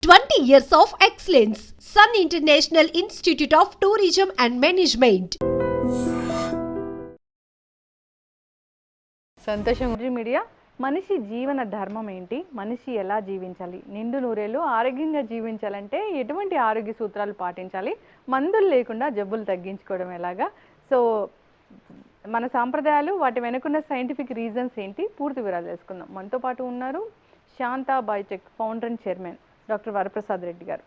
20 years of excellence. Sun International Institute of Tourism and Management. సంతోషం media మనిషి జీవన ధర్మం ఏంటి, మనిషి ఎలా జీవించాలి, నిండు నూరేళ్ళు ఆరోగ్యంగా జీవించాలంటే ఎటువంటి ఆరోగ్య సూత్రాలు పాటించాలి, మందులు లేకుండా జబ్బులు తగ్గించుకోవడం ఎలాగా, సో మన సాంప్రదాయాలు వాటి వెనుకున్న సైంటిఫిక్ రీజన్స్ ఏంటి, పూర్తి వివరాలు తెలుసుకుందాం. మనతో పాటు ఉన్నారు Shantha biotech founder and chairman doctor Varaprasad Reddy గారు.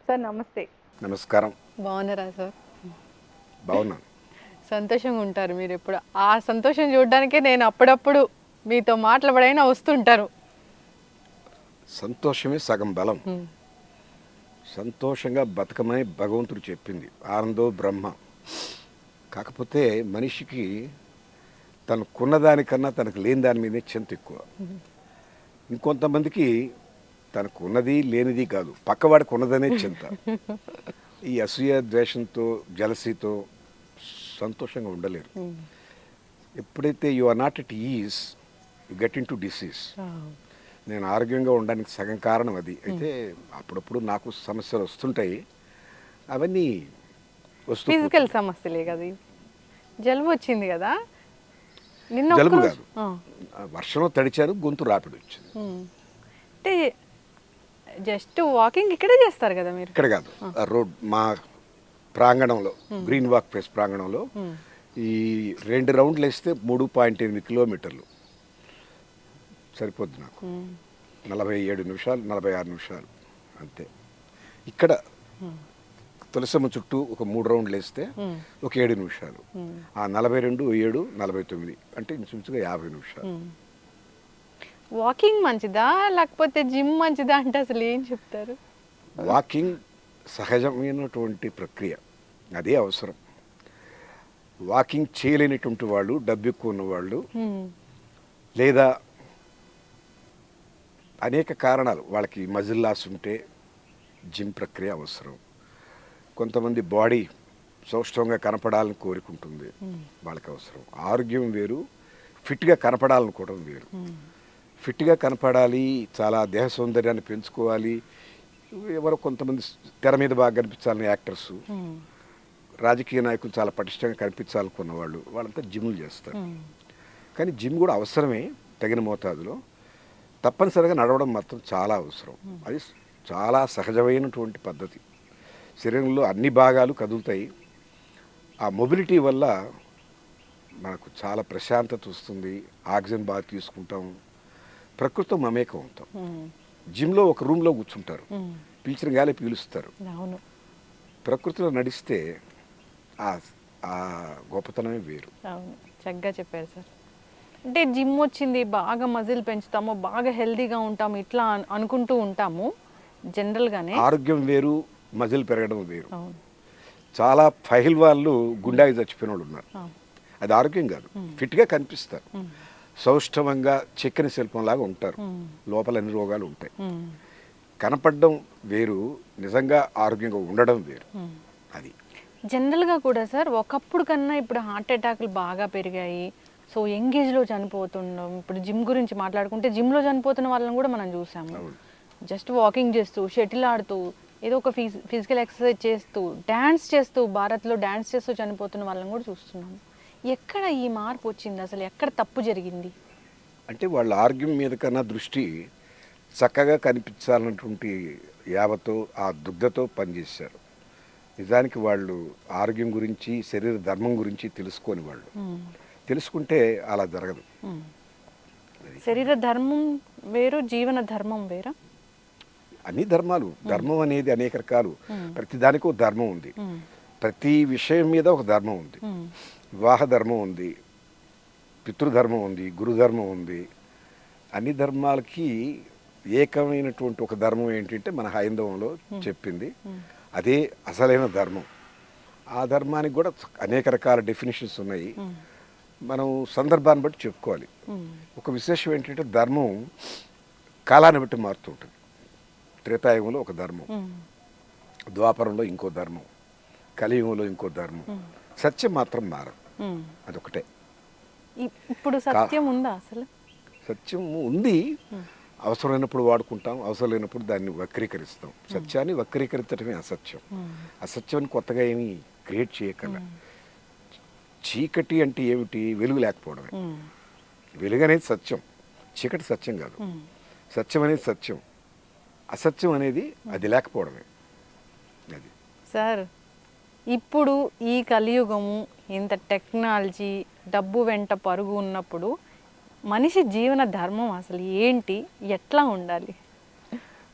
సార్ నమస్తే. నమస్కారం. బాగున్నారా సార్? బాగున్నాను. సంతోషంగా ఉంటారు మీరు ఎప్పుడు. ఆ సంతోషం చూడడానికే నేను అప్పుడప్పుడు మీతో మాట్లాడైనా వస్తుంటాను. సంతోషమే సగం బలం. సంతోషంగా బతకమని భగవంతుడు చెప్పింది, ఆనందో బ్రహ్మ. కాకపోతే మనిషికి తనకున్నదానికన్నా తనకు లేని దాని మీదే చింత ఎక్కువ. ఇంకొంతమందికి తనకు ఉన్నది లేనిది కాదు, పక్కవాడికి ఉన్నదనే చింత. ఈ అసూయ ద్వేషంతో జలసీతో సంతోషంగా ఉండలేరు. ఎప్పుడైతే you are not at ease, you get into disease. నేను ఆరోగ్యంగా ఉండడానికి సగం కారణం అది. అయితే అప్పుడప్పుడు నాకు సమస్యలు వస్తుంటాయి, అవన్నీ ఫిజికల్ సమస్యలే కదా. జలుబు వచ్చింది కదా నిన్న. జలుబు కాదు, వర్షంలో తడిచారు, గొంతు రాపిడి వచ్చింది. అంటే జస్ట్ వాకింగ్ ఇక్కడే చేస్తారు కదా మీరు? ఇక్కడ కాదు, రోడ్ మా ప్రాంగణంలో, గ్రీన్ వాక్ ప్లేస్ ప్రాంగణంలో ఈ 2 రౌండ్లు వేస్తే 3.8 కిలోమీటర్లు సరిపోద్ది నాకు. 47 నిమిషాలు 46 నిమిషాలు అంతే. ఇక్కడ తులసమ్మ చుట్టూ ఒక 3 రౌండ్లు వేస్తే ఒక 7 నిమిషాలు. ఆ 42, 7, 49 అంటే ఇంచుమించుగా 50 నిమిషాలు. వాకింగ్ మంచిదా లేకపోతే జిమ్ మంచిదా అంటే అసలు ఏం చెప్తారు? వాకింగ్ సహజమైనటువంటి ప్రక్రియ, అదే అవసరం. వాకింగ్ చేయలేనటువంటి వాళ్ళు, డబ్బు ఎక్కువ ఉన్నవాళ్ళు, లేదా అనేక కారణాలు, వాళ్ళకి మజిల్ లాస్ ఉంటే జిమ్ ప్రక్రియ అవసరం. కొంతమంది బాడీ సౌష్ఠవంగా కనపడాలని కోరుకుంటుంది, వాళ్ళకి అవసరం. ఆరోగ్యం వేరు, ఫిట్గా కనపడాలనుకోవడం వేరు. ఫిట్గా కనపడాలి, చాలా దేహ సౌందర్యాన్ని పెంచుకోవాలి, ఎవరో కొంతమంది తెర మీద బాగా కనిపించాలని యాక్టర్స్, రాజకీయ నాయకులు చాలా పటిష్టంగా కనిపించాలనుకున్న వాళ్ళు, వాళ్ళంతా జిమ్లు చేస్తారు. కానీ జిమ్ కూడా అవసరమే, తగిన మోతాదులో. తప్పనిసరిగా నడవడం మాత్రం చాలా అవసరం. అది చాలా సహజమైనటువంటి పద్ధతి. శరీరంలో అన్ని భాగాలు కదులుతాయి. ఆ మొబిలిటీ వల్ల మనకు చాలా ప్రశాంతత వస్తుంది, ఆక్సిజన్ బాగా తీసుకుంటాం, ప్రకృతితో మమేకం అవుతాం. జిమ్లో ఒక రూమ్లో కూర్చుంటారు, పీల్చిన గాలి పీలుస్తారు. ప్రకృతిలో నడిస్తే ఆ గొప్పతనమే వేరు. అవును, చక్కగా చెప్పారు సార్. అంటే జిమ్ వచ్చింది, బాగా మజిల్ పెంచుతాము, బాగా హెల్తీగా ఉంటాము, ఇట్లా అనుకుంటూ ఉంటాము జనరల్గానే. ఆరోగ్యం వేరు, మజిల్ పెరగడం వేరు. చాలా ఫైల్ వాళ్ళు గుండాకి చచ్చిపోయిన వాళ్ళు ఉన్నారు. అది ఆరోగ్యం కాదు, ఫిట్గా కనిపిస్తారు, సౌష్ఠవంగా చెక్కని శిల్పంలాగా ఉంటారు, లోపల అన్ని రోగాలు ఉంటాయి. కనపడడం వేరు, నిజంగా ఆరోగ్యంగా ఉండడం వేరు. అది జనరల్గా కూడా సార్, ఒకప్పుడు కన్నా ఇప్పుడు హార్ట్ అటాక్లు బాగా పెరిగాయి. సో యంగ్ ఏజ్లో చనిపోతున్నాం. ఇప్పుడు జిమ్ గురించి మాట్లాడుకుంటే జిమ్లో చనిపోతున్న వాళ్ళని కూడా మనం చూసాము. జస్ట్ వాకింగ్ చేస్తూ, షటిల్ ఆడుతూ, ఏదో ఒక ఫిజికల్ ఎక్సర్సైజ్ చేస్తూ, డ్యాన్స్ చేస్తూ, భారత్లో డ్యాన్స్ చేస్తూ చనిపోతున్న వాళ్ళని కూడా చూస్తున్నాము. ఎక్కడ ఈ మార్పు వచ్చింది, అసలు ఎక్కడ తప్పు జరిగింది? అంటే వాళ్ళ ఆరోగ్యం మీద కన్నా దృష్టి చక్కగా కనిపించాలన్నటువంటి యావతో, ఆ దుగ్ధతో పనిచేశారు. నిజానికి వాళ్ళు ఆరోగ్యం గురించి, శరీర ధర్మం గురించి తెలుసుకొని వాళ్ళు తెలుసుకుంటే అలా జరగదు. శరీర ధర్మం వేరు, జీవన ధర్మం వేరా? అన్ని ధర్మాలు, ధర్మం అనేది అనేక రకాలు. ప్రతి దానికి ఒక ధర్మం ఉంది, ప్రతి విషయం మీద ఒక ధర్మం ఉంది. వివాహ ధర్మం ఉంది, పితృధర్మం ఉంది, గురుధర్మం ఉంది. అన్ని ధర్మాలకి ఏకమైనటువంటి ఒక ధర్మం ఏంటంటే మన హైందవంలో చెప్పింది, అదే అసలైన ధర్మం. ఆ ధర్మానికి కూడా అనేక రకాల డెఫినేషన్స్ ఉన్నాయి, మనం సందర్భాన్ని బట్టి చెప్పుకోవాలి. ఒక విశేషం ఏంటంటే ధర్మం కాలాన్ని బట్టి మారుతుంటుంది. త్రేతాయుగంలో ఒక ధర్మం, ద్వాపరంలో ఇంకో ధర్మం, కలియుగంలో ఇంకో ధర్మం. సత్యం మాత్రం మారదు, అదొకటే. ఇప్పుడు సత్యం ఉందా? అసలు సత్యం ఉంది, అవసరమైనప్పుడు వాడుకుంటాం, అవసరం లేనప్పుడు దాన్ని వక్రీకరిస్తాం. సత్యాన్ని వక్రీకరించడమే అసత్యం. అసత్యాన్ని కొత్తగా ఏమీ క్రియేట్ చేయకల. చీకటి అంటే ఏమిటి? వెలుగు లేకపోవడమే. వెలుగు అనేది సత్యం, చీకటి సత్యం కాదు. సత్యం అనేది సత్యం, అసత్యం అనేది అది లేకపోవడమే. అది సార్, ఇప్పుడు ఈ కలియుగము, ఇంత టెక్నాలజీ, డబ్బు వెంట పరుగు ఉన్నప్పుడు మనిషి జీవన ధర్మం అసలు ఏంటి, ఎట్లా ఉండాలి?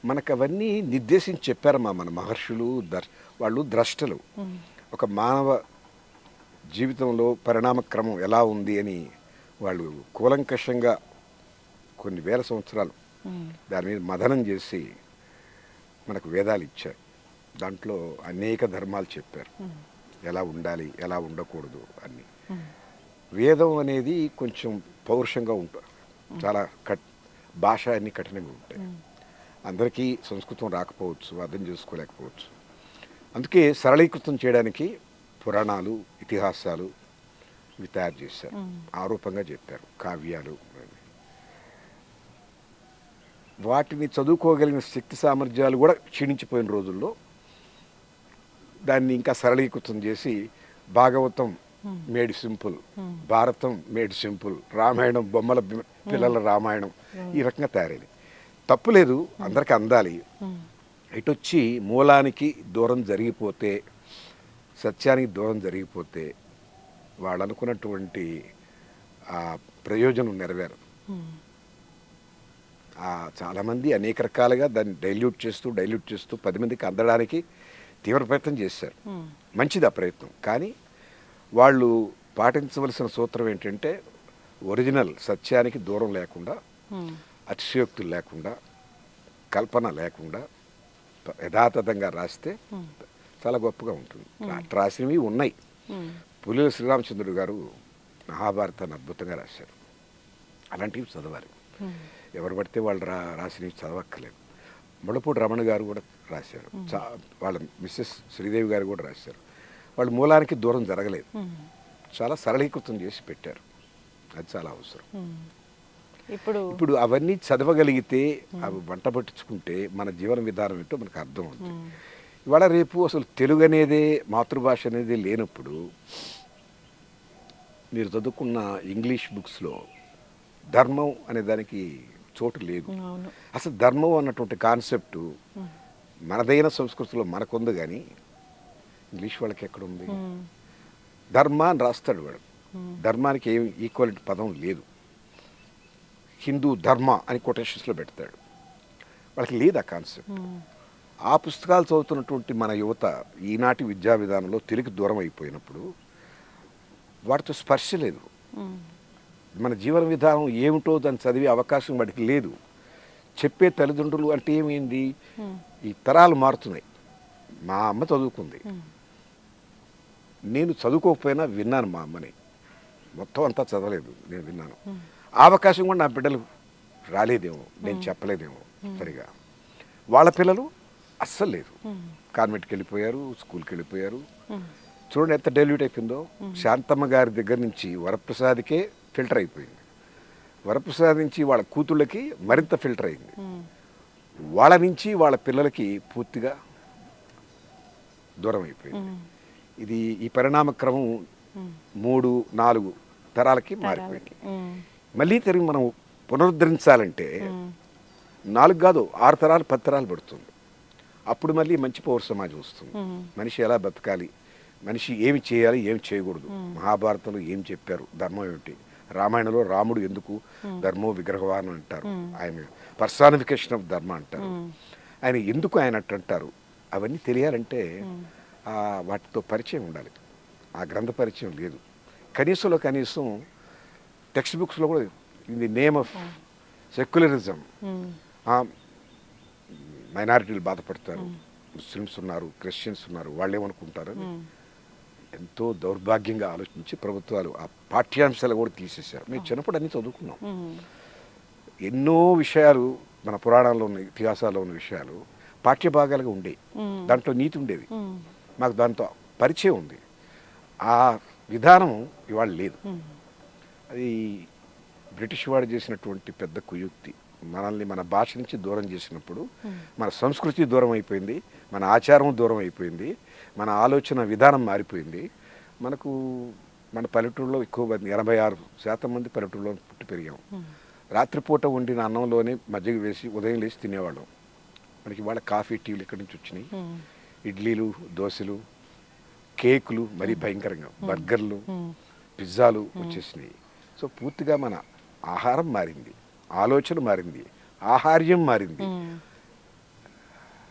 మనకు అవన్నీ నిర్దేశించి చెప్పారమ్మా మన మహర్షులు. వాళ్ళు ద్రష్టలు. ఒక మానవ జీవితంలో పరిణామక్రమం ఎలా ఉంది అని వాళ్ళు కూలంకషంగా కొన్ని వేల సంవత్సరాలు దాని మీద మదనం చేసి మనకు వేదాలు ఇచ్చారు. దాంట్లో అనేక ధర్మాలు చెప్పారు, ఎలా ఉండాలి, ఎలా ఉండకూడదు అన్నీ. వేదం అనేది కొంచెం పౌరుషంగా ఉంటుంది, చాలా భాష అన్ని కఠినంగా ఉంటాయి. అందరికీ సంస్కృతం రాకపోవచ్చు, అర్థం చేసుకోలేకపోవచ్చు. అందుకే సరళీకృతం చేయడానికి పురాణాలు, ఇతిహాసాలు ఇవి తయారు చేశారు, ఆరూపంగా చెప్పారు, కావ్యాలు. వాటిని చదువుకోగలిగిన శక్తి సామర్థ్యాలు కూడా క్షీణించిపోయిన రోజుల్లో దాన్ని ఇంకా సరళీకృతం చేసి భాగవతం మేడ్ సింపుల్, భారతం మేడ్ సింపుల్, రామాయణం బొమ్మల పిల్లల రామాయణం ఈ రకంగా తయారైంది. తప్పులేదు, అందరికీ అందాలి. ఇటొచ్చి మూలానికి దూరం జరిగిపోతే, సత్యానికి దూరం జరిగిపోతే వాళ్ళు అనుకున్నటువంటి ఆ ప్రయోజనం నెరవేరదు. చాలామంది అనేక రకాలుగా దాన్ని డైల్యూట్ చేస్తూ 10 మందికి అందడానికి తీవ్ర ప్రయత్నం చేశారు. మంచిది ఆ ప్రయత్నం. కానీ వాళ్ళు పాటించవలసిన సూత్రం ఏంటంటే ఒరిజినల్ సత్యానికి దూరం లేకుండా, అతిశయోక్తులు లేకుండా, కల్పన లేకుండా యథాతథంగా రాస్తే చాలా గొప్పగా ఉంటుంది. రాసినవి ఉన్నాయి. పులిల శ్రీరామచంద్రుడు గారు మహాభారతాన్ని అద్భుతంగా రాశారు. అలాంటివి చదవాలి. ఎవరు పడితే వాళ్ళు రాసినవి చదవక్కర్లేదు. ముళ్ళపూడి రమణ గారు కూడా రాశారు, వాళ్ళ మిస్సెస్ శ్రీదేవి గారు కూడా రాశారు. వాళ్ళు మూలానికి దూరం జరగలేదు, చాలా సరళీకృతం చేసి పెట్టారు. అది చాలా అవసరం. ఇప్పుడు అవన్నీ చదవగలిగితే, అవి వంట పట్టించుకుంటే మన జీవన విధానం ఏంటో మనకు అర్థం అవుతుంది. ఇవాళ రేపు అసలు తెలుగు అనేదే, మాతృభాష అనేది లేనప్పుడు మీరు చదువుకున్న ఇంగ్లీష్ బుక్స్లో ధర్మం అనే దానికి చోటు లేదు. అసలు ధర్మం అన్నటువంటి కాన్సెప్టు మనదైన సంస్కృతిలో మనకుంది, కానీ ఇంగ్లీష్ వాళ్ళకి ఎక్కడుంది? ధర్మ అని రాస్తాడు వాడు, ధర్మానికి ఏం ఈక్వల్ పదం లేదు. హిందూ ధర్మ అని కొటేషన్స్లో పెడతాడు, వాళ్ళకి లేదు ఆ కాన్సెప్ట్. ఆ పుస్తకాలు చదువుతున్నటువంటి మన యువత ఈనాటి విద్యా విధానంలో తెలుగు దూరం అయిపోయినప్పుడు వాటితో స్పర్శ లేదు. మన జీవన విధానం ఏమిటో దాన్ని చదివే అవకాశం వాడికి లేదు. చెప్పే తల్లిదండ్రులు అంటే ఏమైంది, ఈ తరాలు మారుతున్నాయి. మా అమ్మ చదువుకుంది, నేను చదువుకోకపోయినా విన్నాను మా అమ్మని. మొత్తం అంతా చదవలేదు, నేను విన్నాను. ఆ అవకాశం కూడా నా బిడ్డలు రాలేదేమో, నేను చెప్పలేదేమో సరిగా. వాళ్ళ పిల్లలు అస్సలు లేదు, కాన్వెంట్కి వెళ్ళిపోయారు, స్కూల్కి వెళ్ళిపోయారు. చూడండి ఎంత డైల్యూట్ అయిపోయిందో. శాంతమ్మ గారి దగ్గర నుంచి వరప్రసాద్కే ఫిల్టర్ అయిపోయింది, వరప్రసాద్ నుంచి వాళ్ళ కూతుళ్ళకి మరింత ఫిల్టర్ అయింది, వాళ్ళ నుంచి వాళ్ళ పిల్లలకి పూర్తిగా దూరం అయిపోయింది. ఇది ఈ పరిణామ క్రమం 3-4 తరాలకి మారిపోయింది. మళ్ళీ తిరిగి మనం పునరుద్ధరించాలంటే 4 కాదు 6 తరాలు 10 తరాలు పడుతుంది. అప్పుడు మళ్ళీ మంచి పౌర సమాజం వస్తుంది. మనిషి ఎలా బతకాలి, మనిషి ఏమి చేయాలి, ఏమి చేయకూడదు, మహాభారతంలో ఏం చెప్పారు, ధర్మం ఏమిటి, రామాయణంలో రాముడు ఎందుకు ధర్మో విగ్రహవాన్ అంటారు, ఆయన పర్సానిఫికేషన్ ఆఫ్ ధర్మ అంటారు, ఆయన ఎందుకు ఆయన అంటారు, అవన్నీ తెలియాలంటే వాటితో పరిచయం ఉండాలి. ఆ గ్రంథ పరిచయం లేదు. కనీసం టెక్స్ట్ బుక్స్లో కూడా in the name of secularism మైనారిటీలు బాధపడతారు, ముస్లిమ్స్ ఉన్నారు, క్రిస్టియన్స్ ఉన్నారు, వాళ్ళు ఏమనుకుంటారు, ఎంతో దౌర్భాగ్యంగా ఆలోచించి ప్రభుత్వాలు ఆ పాఠ్యాంశాలు కూడా తీసేశారు. మేము చిన్నప్పుడు అన్నీ చదువుకున్నాం. ఎన్నో విషయాలు మన పురాణాల్లో ఉన్న, ఇతిహాసాల్లో ఉన్న విషయాలు పాఠ్యభాగాలుగా ఉండేవి. దాంట్లో నీతి ఉండేది, మాకు దాంతో పరిచయం ఉంది. ఆ విధానం ఇవాళ లేదు. అది బ్రిటిష్ వాడు చేసినటువంటి పెద్ద కుయుక్తి. మనల్ని మన భాష నుంచి దూరం చేసినప్పుడు మన సంస్కృతి దూరం అయిపోయింది, మన ఆచారం దూరం అయిపోయింది, మన ఆలోచన విధానం మారిపోయింది. మనకు మన పల్లెటూరులో ఎక్కువ మంది 86% మంది పల్లెటూరులో పుట్టి పెరిగాం. రాత్రిపూట వండిన అన్నంలోనే మజ్జిగ వేసి ఉదయం లేచి తినేవాళ్ళం. మనకి వాళ్ళ కాఫీ టీలు ఎక్కడి నుంచి వచ్చినాయి, ఇడ్లీలు దోశలు కేకులు మరీ భయంకరంగా, బర్గర్లు పిజ్జాలు వచ్చేసినాయి. సో పూర్తిగా మన ఆహారం మారింది, ఆలోచన మారింది, ఆహార్యం మారింది,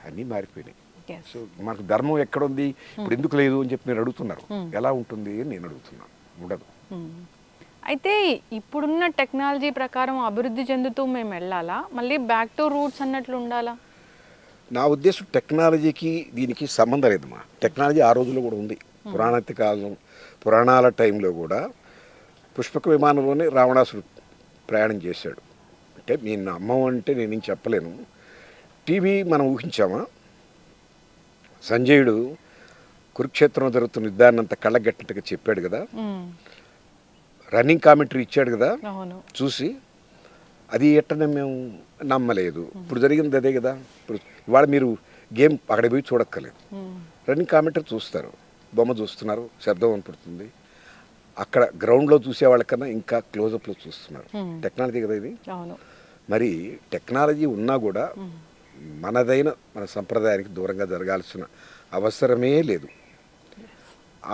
అన్నీ మారిపోయినాయి. సో మనకు ధర్మం ఎక్కడుంది ఇప్పుడు ఎందుకు లేదు అని చెప్పి మీరు అడుగుతున్నారు. ఎలా ఉంటుంది అని నేను అడుగుతున్నాను. ఉండదు. అయితే ఇప్పుడున్న టెక్నాలజీ ప్రకారం అభివృద్ధి చెందుతూ మేము వెళ్ళాలా, మళ్ళీ బ్యాక్ టు రూట్స్ అన్నట్లు ఉండాలా? నా ఉద్దేశం టెక్నాలజీకి దీనికి సంబంధం లేదమ్మా. టెక్నాలజీ ఆ రోజుల్లో కూడా ఉంది. పురాణాల టైంలో కూడా పుష్పక విమానంలోనే రావణాసుడు ప్రయాణం చేశాడు. అంటే నేను నమ్మం అంటే నేనేం చెప్పలేను. టీవీ మనం ఊహించామా? సంజయుడు కురుక్షేత్రం జరుగుతున్న యుద్ధాన్ని అంత కళ్ళగట్టినట్టుగా చెప్పాడు కదా, రన్నింగ్ కామెంటరీ ఇచ్చాడు కదా చూసి. అది ఎట్టనే మేము నమ్మలేదు. ఇప్పుడు జరిగింది అదే కదా. ఇప్పుడు ఇవాళ మీరు గేమ్ అక్కడ పోయి చూడక్కర్లేదు, రన్నింగ్ కామెంటరీ చూస్తారు, బొమ్మ చూస్తున్నారు, శబ్దం వినపడుతుంది. అక్కడ గ్రౌండ్లో చూసే వాళ్ళకన్నా ఇంకా క్లోజప్లో చూస్తున్నారు. టెక్నాలజీ కదా ఇది. మరి టెక్నాలజీ ఉన్నా కూడా మనదైన మన సంప్రదాయానికి దూరంగా జరగాల్సిన అవసరమే లేదు.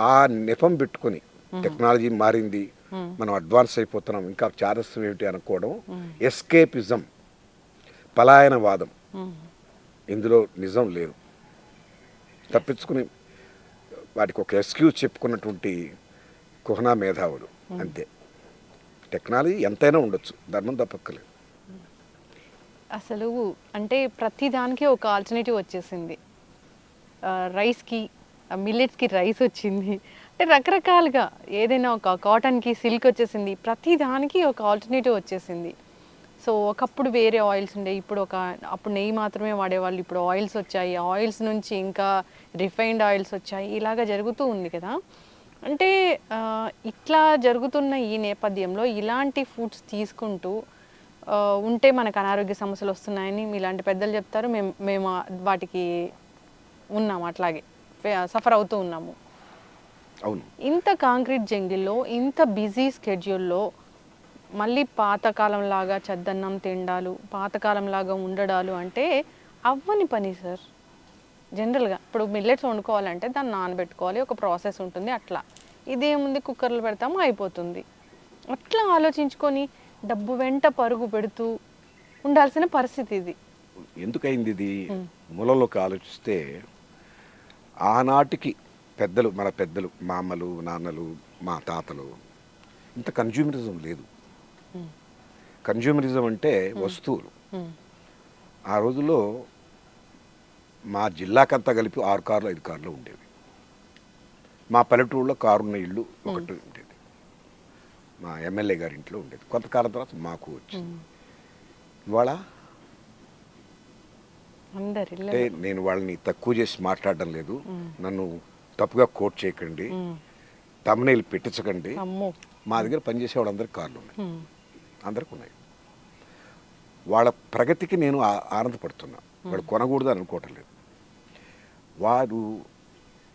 ఆ నెపం పెట్టుకొని టెక్నాలజీ మారింది, మనం అడ్వాన్స్ అయిపోతున్నాం, ఇంకా చారస్యం ఏమిటి అనుకోవడం ఎస్కేపిజం, పలాయనవాదం. ఇందులో నిజం లేదు. తప్పించుకుని వాటికి ఒక ఎక్స్క్యూజ్ చెప్పుకున్నటువంటి కుహనా మేధావులు అంతే. టెక్నాలజీ ఎంతైనా ఉండొచ్చు, ధర్మం తప్పక్కలేదు. అసలు అంటే ప్రతి దానికి ఒక ఆల్టర్నేటివ్ వచ్చేసింది. రైస్కి, మిల్లెట్స్కి రైస్ వచ్చింది, అంటే రకరకాలుగా ఏదైనా ఒక కాటన్కి సిల్క్ వచ్చేసింది, ప్రతి దానికి ఒక ఆల్టర్నేటివ్ వచ్చేసింది. సో ఒకప్పుడు వేరే ఆయిల్స్ ఉండే, అప్పుడు నెయ్యి మాత్రమే వాడేవాళ్ళు, ఇప్పుడు ఆయిల్స్ వచ్చాయి, ఆయిల్స్ నుంచి ఇంకా రిఫైన్డ్ ఆయిల్స్ వచ్చాయి, ఇలాగా జరుగుతూ ఉంది కదా. అంటే ఇట్లా జరుగుతున్న ఈ నేపథ్యంలో ఇలాంటి ఫుడ్స్ తీసుకుంటూ ఉంటే మనకు అనారోగ్య సమస్యలు వస్తున్నాయని మీలాంటి పెద్దలు చెప్తారు. మేము వాటికి ఉన్నాము, అట్లాగే సఫర్ అవుతూ ఉన్నాము. అవును. ఇంత కాంక్రీట్ జంగిల్లో, ఇంత బిజీ స్కెడ్యూల్లో మళ్ళీ పాతకాలంలాగా చద్దన్నం తిండాలు, పాతకాలంలాగా ఉండడాలు అంటే అవ్వని పని సార్. జనరల్గా ఇప్పుడు మిల్లెట్స్ వండుకోవాలంటే దాన్ని నానబెట్టుకోవాలి, ఒక ప్రాసెస్ ఉంటుంది. అట్లా ఇదేముంది, కుక్కర్లు పెడతాము అయిపోతుంది. అట్లా ఆలోచించుకొని డబ్బు వెంట పరుగు పెడుతూ ఉండాల్సిన పరిస్థితి ఇది. ఎందుకైంది ఇది? మూలలోకి ఆలోచిస్తే ఆనాటికి పెద్దలు, మన పెద్దలు, మా అమ్మలు, నాన్నలు, మా తాతలు, ఇంత కన్జ్యూమరిజం లేదు. కన్జ్యూమరిజం అంటే వస్తువులు. ఆ రోజుల్లో మా జిల్లాకంతా కలిపి 6 కార్లు 5 కార్లు ఉండేవి. మా పల్లెటూరులో కారున్న ఇల్లు ఒకటి ఉండేది, మా ఎమ్మెల్యే గారి ఇంట్లో ఉండేది. కొంతకాలం తర్వాత మాకు వచ్చింది. ఇవాళ అంటే నేను వాళ్ళని తక్కువ చేసి మాట్లాడడం లేదు, నన్ను తప్పుగా కోట్ చేయకండి, తమ్నైల్ పెట్టించకండి. మా దగ్గర పనిచేసే వాళ్ళందరికీ కార్లు ఉన్నాయి, అందరికి ఉన్నాయి. వాళ్ళ ప్రగతికి నేను ఆనందపడుతున్నా, వాడు కొనకూడదు అని అనుకోవటం లేదు. వాడు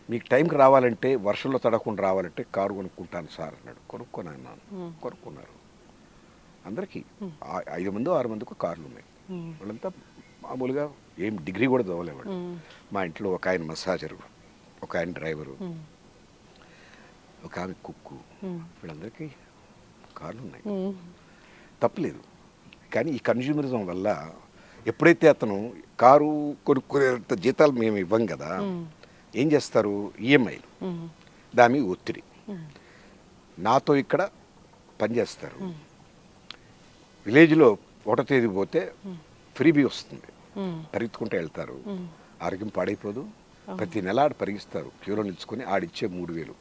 మీకు టైంకి రావాలంటే, వర్షంలో తడకుండా రావాలంటే కారు కొనుక్కుంటాను సార్ అన్నాడు. కొనుక్కున్నాను, కొనుక్కున్నారు. అందరికీ 5 మందో 6 మందికి కార్లు ఉన్నాయి. వాళ్ళంతా మామూలుగా ఏం డిగ్రీ కూడా చదవలేవాడు. మా ఇంట్లో ఒక ఆయన మసాజరు, ఒక ఆయన డ్రైవరు, ఒక ఆమె కుక్కు, వీళ్ళందరికీ కార్లు ఉన్నాయి. తప్పలేదు. కానీ ఈ కన్జ్యూమరిజం వల్ల ఎప్పుడైతే అతను కారు కొనుక్కునేంత జీతాలు మేము ఇవ్వం కదా, ఏం చేస్తారు, ఈఎంఐలు, దాని మీద ఒత్తిడి. నాతో ఇక్కడ పనిచేస్తారు. విలేజ్లో 1వ తేదీ పోతే ఫ్రీబీ వస్తుంది, పరిగెత్తుకుంటూ వెళ్తారు. ఆరోగ్యం పాడైపోదు. ప్రతి నెల ఆడ పరిగిస్తారు, క్యూలో నిలుచుకొని ఆడిచ్చే 3000,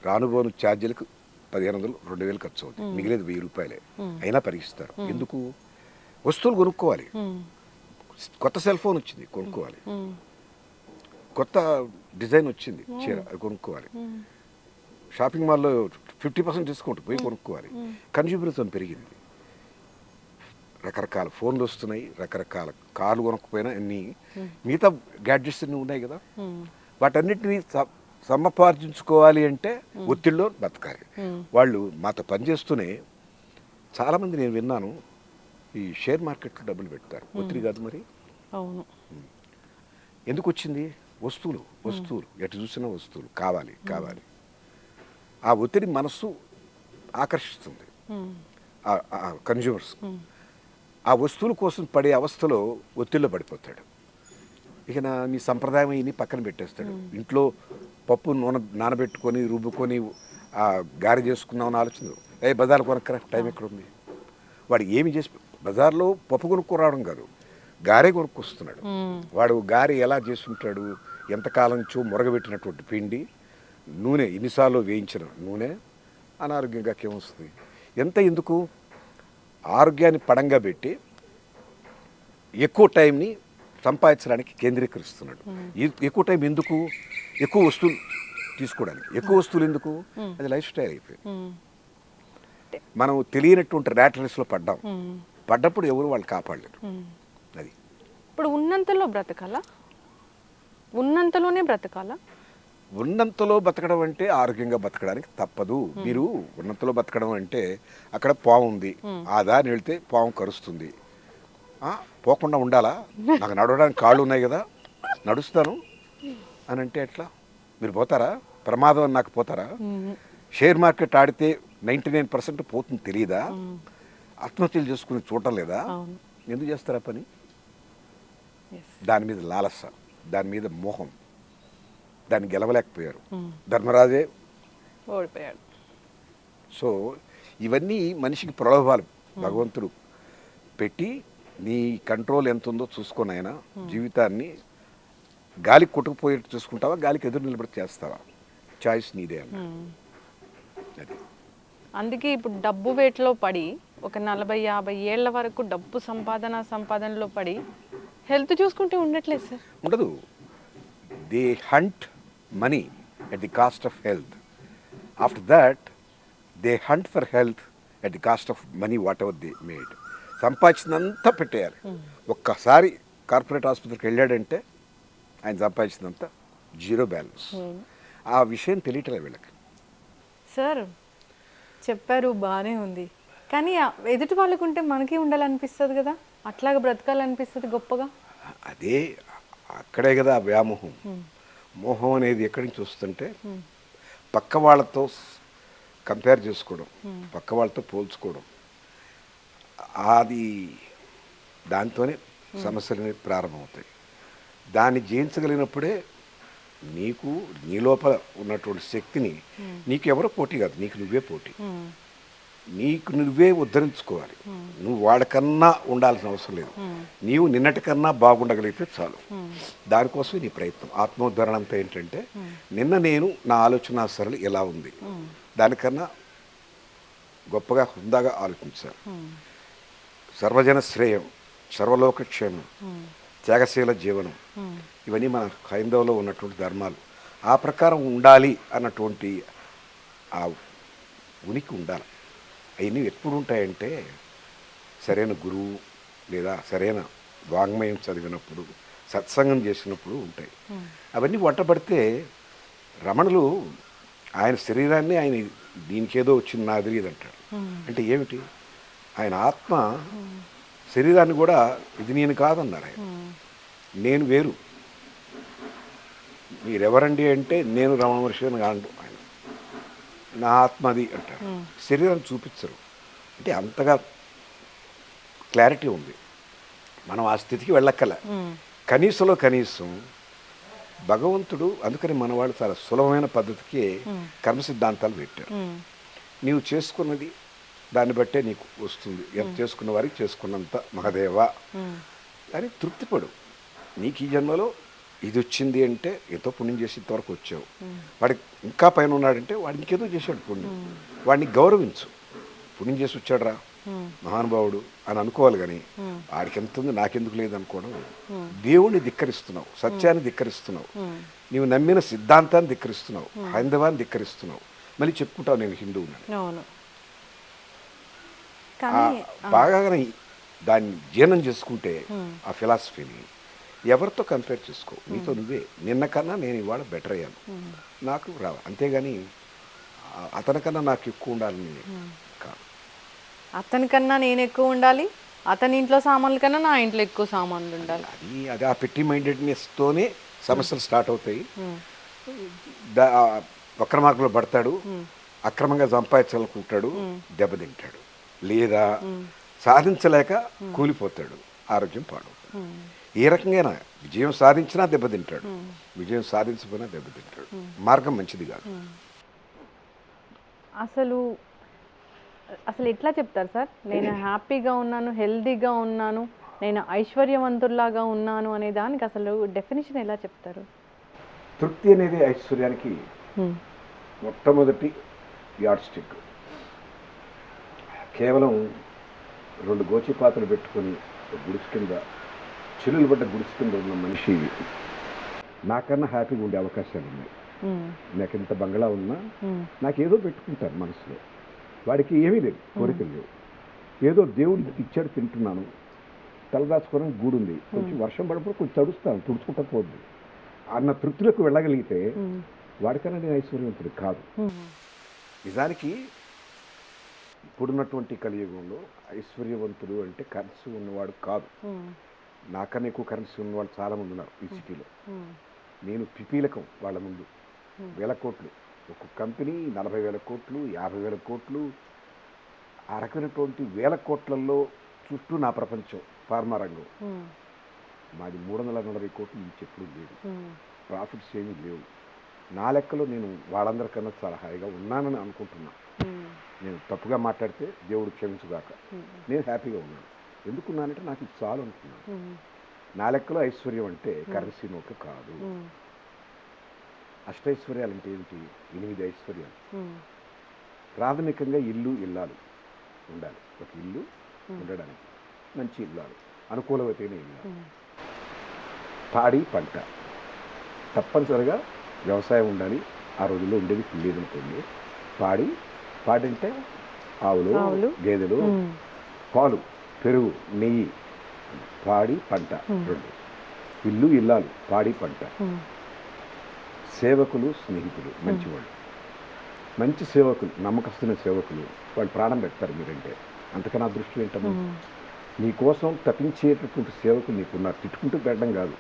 రానుబోను ఛార్జీలకు 1500, 2000 ఖర్చు అవుతుంది, మిగిలేదు 1000 రూపాయలే. అయినా పరిగిస్తారు. ఎందుకు? వస్తువులు కొనుక్కోవాలి. కొత్త సెల్ ఫోన్ వచ్చింది, కొనుక్కోవాలి. కొత్త డిజైన్ వచ్చింది చీర, అది కొనుక్కోవాలి. షాపింగ్ మాల్లో 50% డిస్కౌంట్, పోయి కొనుక్కోవాలి. కన్జ్యూమరిజం పెరిగింది. రకరకాల ఫోన్లు వస్తున్నాయి, రకరకాల కార్లు కొనకపోయినా అన్ని మిగతా గ్యాడ్జెట్స్ అన్నీ ఉన్నాయి కదా. వాటన్నిటిని సమపార్జించుకోవాలి అంటే ఒత్తిడిలో బతకాలి. వాళ్ళు మాతో పనిచేస్తూనే చాలామంది నేను విన్నాను, ఈ షేర్ మార్కెట్లో డబ్బులు పెడతారు. ఒత్తిడి కాదు మరి. అవును. ఎందుకు వచ్చింది? వస్తువులు వస్తువులు, ఎటు చూసినా వస్తువులు కావాలి కావాలి. ఆ ఒత్తిడి మనస్సు ఆకర్షిస్తుంది కన్జ్యూమర్స్. ఆ వస్తువుల కోసం పడే అవస్థలో ఒత్తిడిలో పడిపోతాడు. ఇక నీ సంప్రదాయం ఇన్ని పక్కన పెట్టేస్తాడు. ఇంట్లో పప్పు నూనె నానబెట్టుకొని రుబ్బుకొని గారె చేసుకున్నామని ఆలోచన, బజార్ కొనక్కరా, టైం ఎక్కడ ఉంది. వాడు ఏమి చేసి బజార్లో పప్పు కొనుక్కు కాదు, గారె కొనుక్కొస్తున్నాడు. వాడు గారె ఎలా చేస్తుంటాడు, ఎంతకాలం నుంచో మురగబెట్టినటువంటి పిండి, నూనె ఎన్నిసార్లు వేయించిన నూనె, అనారోగ్యంగా ఏమొస్తుంది. ఎంత ఎందుకు ఆరోగ్యాన్ని పడంగా పెట్టి ఎక్కువ టైంని సంపాదించడానికి కేంద్రీకరిస్తున్నాడు. ఎక్కువ టైం ఎందుకు? ఎక్కువ వస్తువులు తీసుకోవడానికి. ఎక్కువ వస్తువులు ఎందుకు? అది లైఫ్ స్టైల్ అయిపోయింది. మనం తెలియనటువంటి ర్యాట్ రేస్లో పడ్డప్పుడు ఎవరు వాళ్ళు కాపాడలేరు. అది ఇప్పుడు ఉన్నంతలో బ్రతకాలా? ఉన్నంతలోనే బ్రతకాలా? ఉన్నంతలో బతకడం అంటే ఆరోగ్యంగా బతకడానికి తప్పదు. మీరు ఉన్నంతలో బతకడం అంటే అక్కడ పాము ఉంది, ఆ దారిని వెళ్తే పాము కరుస్తుంది, పోకుండా ఉండాలా? నాకు నడవడానికి కాళ్ళు ఉన్నాయి కదా, నడుస్తాను అని అంటే ఎట్లా? మీరు పోతారా? ప్రమాదం అని నాకు పోతారా? షేర్ మార్కెట్ ఆడితే 99% పోతుంది తెలియదా? ఆత్మహత్యలు చేసుకుని చూడటం లేదా? ఎందుకు చేస్తారా పని? దాని మీద లాలస, దాని మీద మోహం, దాన్ని గెలవలేకపోయారు. ధర్మరాజే ఓడిపోయాడు. సో ఇవన్నీ మనిషికి ప్రలోభాలు భగవంతుడు పెట్టి, నీ కంట్రోల్ ఎంత ఉందో చూసుకొని ఆయన జీవితాన్ని గాలికి కొట్టుకుపోయేట్టు చూసుకుంటావా, గాలికి ఎదురు నిలబడి చేస్తావా? చాయిస్ నీదే అన్న. అది అందుకే ఇప్పుడు డబ్బు వేటలో పడి ఒక 40-50 ఏళ్ల వరకు డబ్బు సంపాదనలో పడి హెల్త్ చూసుకుంటే ఉండట్లేదు సార్. ఉండదు. They hunt money at the cost of health. After that they hunt for health at the cost of money whatever they made. సంపాదించినంతా పెట్టేయాలి. ఒక్కసారి కార్పొరేట్ ఆసుపత్రికి వెళ్ళాడంటే ఆయన సంపాదించినంత జీరో బ్యాలెన్స్. ఆ విషయం తెలియట్లేదు వీళ్ళకి. సార్ చెప్పారు, బాగానే ఉంది, కానీ ఎదుటి వాళ్ళకు ఉంటే మనకి ఉండాలనిపిస్తుంది కదా, అట్లాగా బ్రతకాలనిపిస్తుంది గొప్పగా. అదే అక్కడే కదా వ్యామోహం. మోహం అనేది ఎక్కడి నుంచి వస్తుంటే పక్క వాళ్ళతో కంపేర్ చేసుకోవడం, పక్క వాళ్ళతో పోల్చుకోవడం, అది దాంతోనే సమస్యలు అనేవి ప్రారంభమవుతాయి. దాన్ని జయించగలిగినప్పుడే నీకు నీ లోపల ఉన్నటువంటి శక్తిని, నీకు ఎవరో పోటీ కాదు, నీకు నువ్వే పోటీ. నీకు నువ్వే ఉద్ధరించుకోవాలి. నువ్వు వాడికన్నా ఉండాల్సిన అవసరం లేదు. నీవు నిన్నటికన్నా బాగుండగలిగితే చాలు. దానికోసమే నీ ప్రయత్నం. ఆత్మోద్ధరణ అంతా ఏంటంటే, నిన్న నేను నా ఆలోచన సరళి ఎలా ఉంది, దానికన్నా గొప్పగా హుందాగా ఆలోచించాలి. సర్వజన శ్రేయం, సర్వలోక క్షేమం, త్యాగశీల జీవనం, ఇవన్నీ మన హైందవులో ఉన్నటువంటి ధర్మాలు. ఆ ప్రకారం ఉండాలి అన్నటువంటి ఆ ఉనికి ఉండాలి. అవన్నీ ఎప్పుడు ఉంటాయంటే సరైన గురువు లేదా సరైన వాంగ్మయం చదివినప్పుడు, సత్సంగం చేసినప్పుడు ఉంటాయి. అవన్నీ వంటపడితే రమణులు ఆయన శరీరాన్ని ఆయన దీనికేదో వచ్చింది నాకు తెలియదు అంటాడు. అంటే ఏమిటి? ఆయన ఆత్మ శరీరాన్ని కూడా ఇది నేను కాదన్నారు ఆయన. నేను వేరు, మీరెవరండి అంటే నేను రమణ మహర్షి అని కాదు ఆయన, నా ఆత్మ అది అంటారు. శరీరాన్ని చూపించరు. అంటే అంతగా క్లారిటీ ఉంది. మనం ఆ స్థితికి వెళ్ళక్కల. కనీసంలో కనీసం భగవంతుడు అందుకని మన వాళ్ళు చాలా సులభమైన పద్ధతికి కర్మ సిద్ధాంతాలు పెట్టారు. నీవు చేసుకున్నది దాన్ని బట్టే నీకు వస్తుంది. ఎంత చేసుకున్న వారికి చేసుకున్నంత మహదేవా అని తృప్తిపడు. నీకు ఈ జన్మలో ఇది వచ్చింది అంటే ఎంతో పుణ్యం చేసి ఇంతవరకు వచ్చావు. వాడికి ఇంకా పైన ఉన్నాడంటే వాడు ఇంకేదో చేశాడు పుణ్యం, వాడిని గౌరవించు. పుణ్యం చేసి వచ్చాడురా మహానుభావుడు అని అనుకోవాలి. కానీ వాడికి ఎంత ఉంది నాకెందుకు లేదు అనుకోవడం. దేవుణ్ణి ధిక్కరిస్తున్నావు, సత్యాన్ని ధిక్కరిస్తున్నావు, నీవు నమ్మిన సిద్ధాంతాన్ని ధిక్కరిస్తున్నావు, హైందవాన్ని ధిక్కరిస్తున్నావు. మళ్ళీ చెప్పుకుంటావు నేను హిందువుని. బాగా దాన్ని జీర్ణం చేసుకుంటే ఆ ఫిలాసఫీని ఎవరితో కంపేర్ చేసుకో, నీతో నువ్వే. నిన్న కన్నా నేను ఇవాళ బెటర్ అయ్యాను, నాకు రావాలి. అంతేగాని అతనికన్నా నాకు ఎక్కువ ఉండాలని కాదు. అతనికన్నా నేను ఎక్కువ ఉండాలి, అతని ఇంట్లో సామాన్ల కన్నా నా ఇంట్లో ఎక్కువ సామాన్లు ఉండాలి. అది ఆ పెట్టి మైండెడ్నెస్తోనే సమస్యలు స్టార్ట్ అవుతాయి. వక్ర మార్గంలో పడతాడు, అక్రమంగా సంపాదించాలనుకుంటాడు, దెబ్బతింటాడు, లేదా సాధించలేక కూలిపోతాడు, ఆరోగ్యం పాడవుతాడు. ఏ రకంగా విజయం సాధించినా దెబ్బతింటాడు, విజయం సాధించకపోయినా దెబ్బతింటాడు. మార్గం మంచిది కాదు. అసలు అసలు ఎట్లా చెప్తారు సార్, నేను హ్యాపీగా ఉన్నాను, హెల్దీగా ఉన్నాను, నేను ఐశ్వర్యవంతుల్లాగా ఉన్నాను అనే దానికి అసలు డెఫినేషన్ ఎలా చెప్తారు? తృప్తి అనేది ఐశ్వర్యానికి మొట్టమొదటి యాడ్ స్టిక్. కేవలం 2 గోచిపాతలు పెట్టుకొని గుడిసి కింద, చెల్లులు పడ్డ గుడిసి కింద ఉన్న మనిషి నాకన్నా హ్యాపీగా ఉండే అవకాశాలు ఉన్నాయి. నాకు ఎంత బంగ్లా ఉన్నా నాకేదో పెట్టుకుంటాను మనసులో. వాడికి ఏమీ లేదు, కోరికలు లేవు. ఏదో దేవుడు ఇచ్చాడు, తింటున్నాను, తలదాచుకోవడానికి గూడుంది, కొంచెం వర్షం పడినప్పుడు కొంచెం తడుస్తాను, తుడుచుకుంటా పోద్ది అన్న తృప్తిలోకి వెళ్ళగలిగితే వాడికన్నా నేను ఐశ్వర్యవంతుడు కాదు. నిజానికి ఇప్పుడున్నటువంటి కలియుగంలో ఐశ్వర్యవంతుడు అంటే కరెన్సీ ఉన్నవాడు కాదు. నాకన్నా ఎక్కువ కరెన్సీ ఉన్నవాళ్ళు చాలామంది ఉన్నారు ఈ సిటీలో. నేను పిపీలకం వాళ్ళ ముందు. 1000 కోట్లు ఒక కంపెనీ, 40,000 కోట్లు, 50,000 కోట్లు, ఆ రకమైనటువంటి 1000 కోట్లలో చుట్టూ నా ప్రపంచం ఫార్మా రంగం. మాది 340 కోట్లు నుంచి ఎప్పుడు లేదు, ప్రాఫిట్స్ ఏమీ లేవు. నా లెక్కలో నేను వాళ్ళందరికన్నా చాలా హాయిగా ఉన్నానని అనుకుంటున్నాను. నేను తప్పుగా మాట్లాడితే దేవుడు క్షమించుగాక. నేను హ్యాపీగా ఉన్నాను. ఎందుకున్నానంటే నాకు ఇది చాలు అనుకున్నాను. నా లెక్కలో ఐశ్వర్యం అంటే కరెన్సీ నోట్లు కాదు. అష్టైశ్వర్యాలు అంటే ఏంటి? 8 ఐశ్వర్యాలు. ప్రాథమికంగా ఇల్లు, ఇల్లాలు ఉండాలి. ఒక ఇల్లు ఉండడానికి, మంచి ఇల్లాలు, అనుకూలమైన ఇల్లు, పాడి పంట, తప్పనిసరిగా వ్యవసాయం ఉండాలి. ఆ రోజుల్లో ఉండేది లేదనుకోండి. పాడి అంటే ఆవులు, గేదెలు, పాలు, పెరుగు, నెయ్యి, పాడి పంట 2. ఇల్లు, ఇల్లాలు, పాడి పంట, సేవకులు, స్నేహితులు, మంచివాళ్ళు. మంచి సేవకులు, నమ్మకస్తున్న సేవకులు, వాళ్ళు ప్రాణం పెడతారు మీరంటే. అంతకన్నా అదృష్టం ఏంటమ్మా? నీకోసం తప్పించేటటువంటి సేవకులు నీకున్నారు. తిట్టుకుంటూ పెట్టడం కాదు.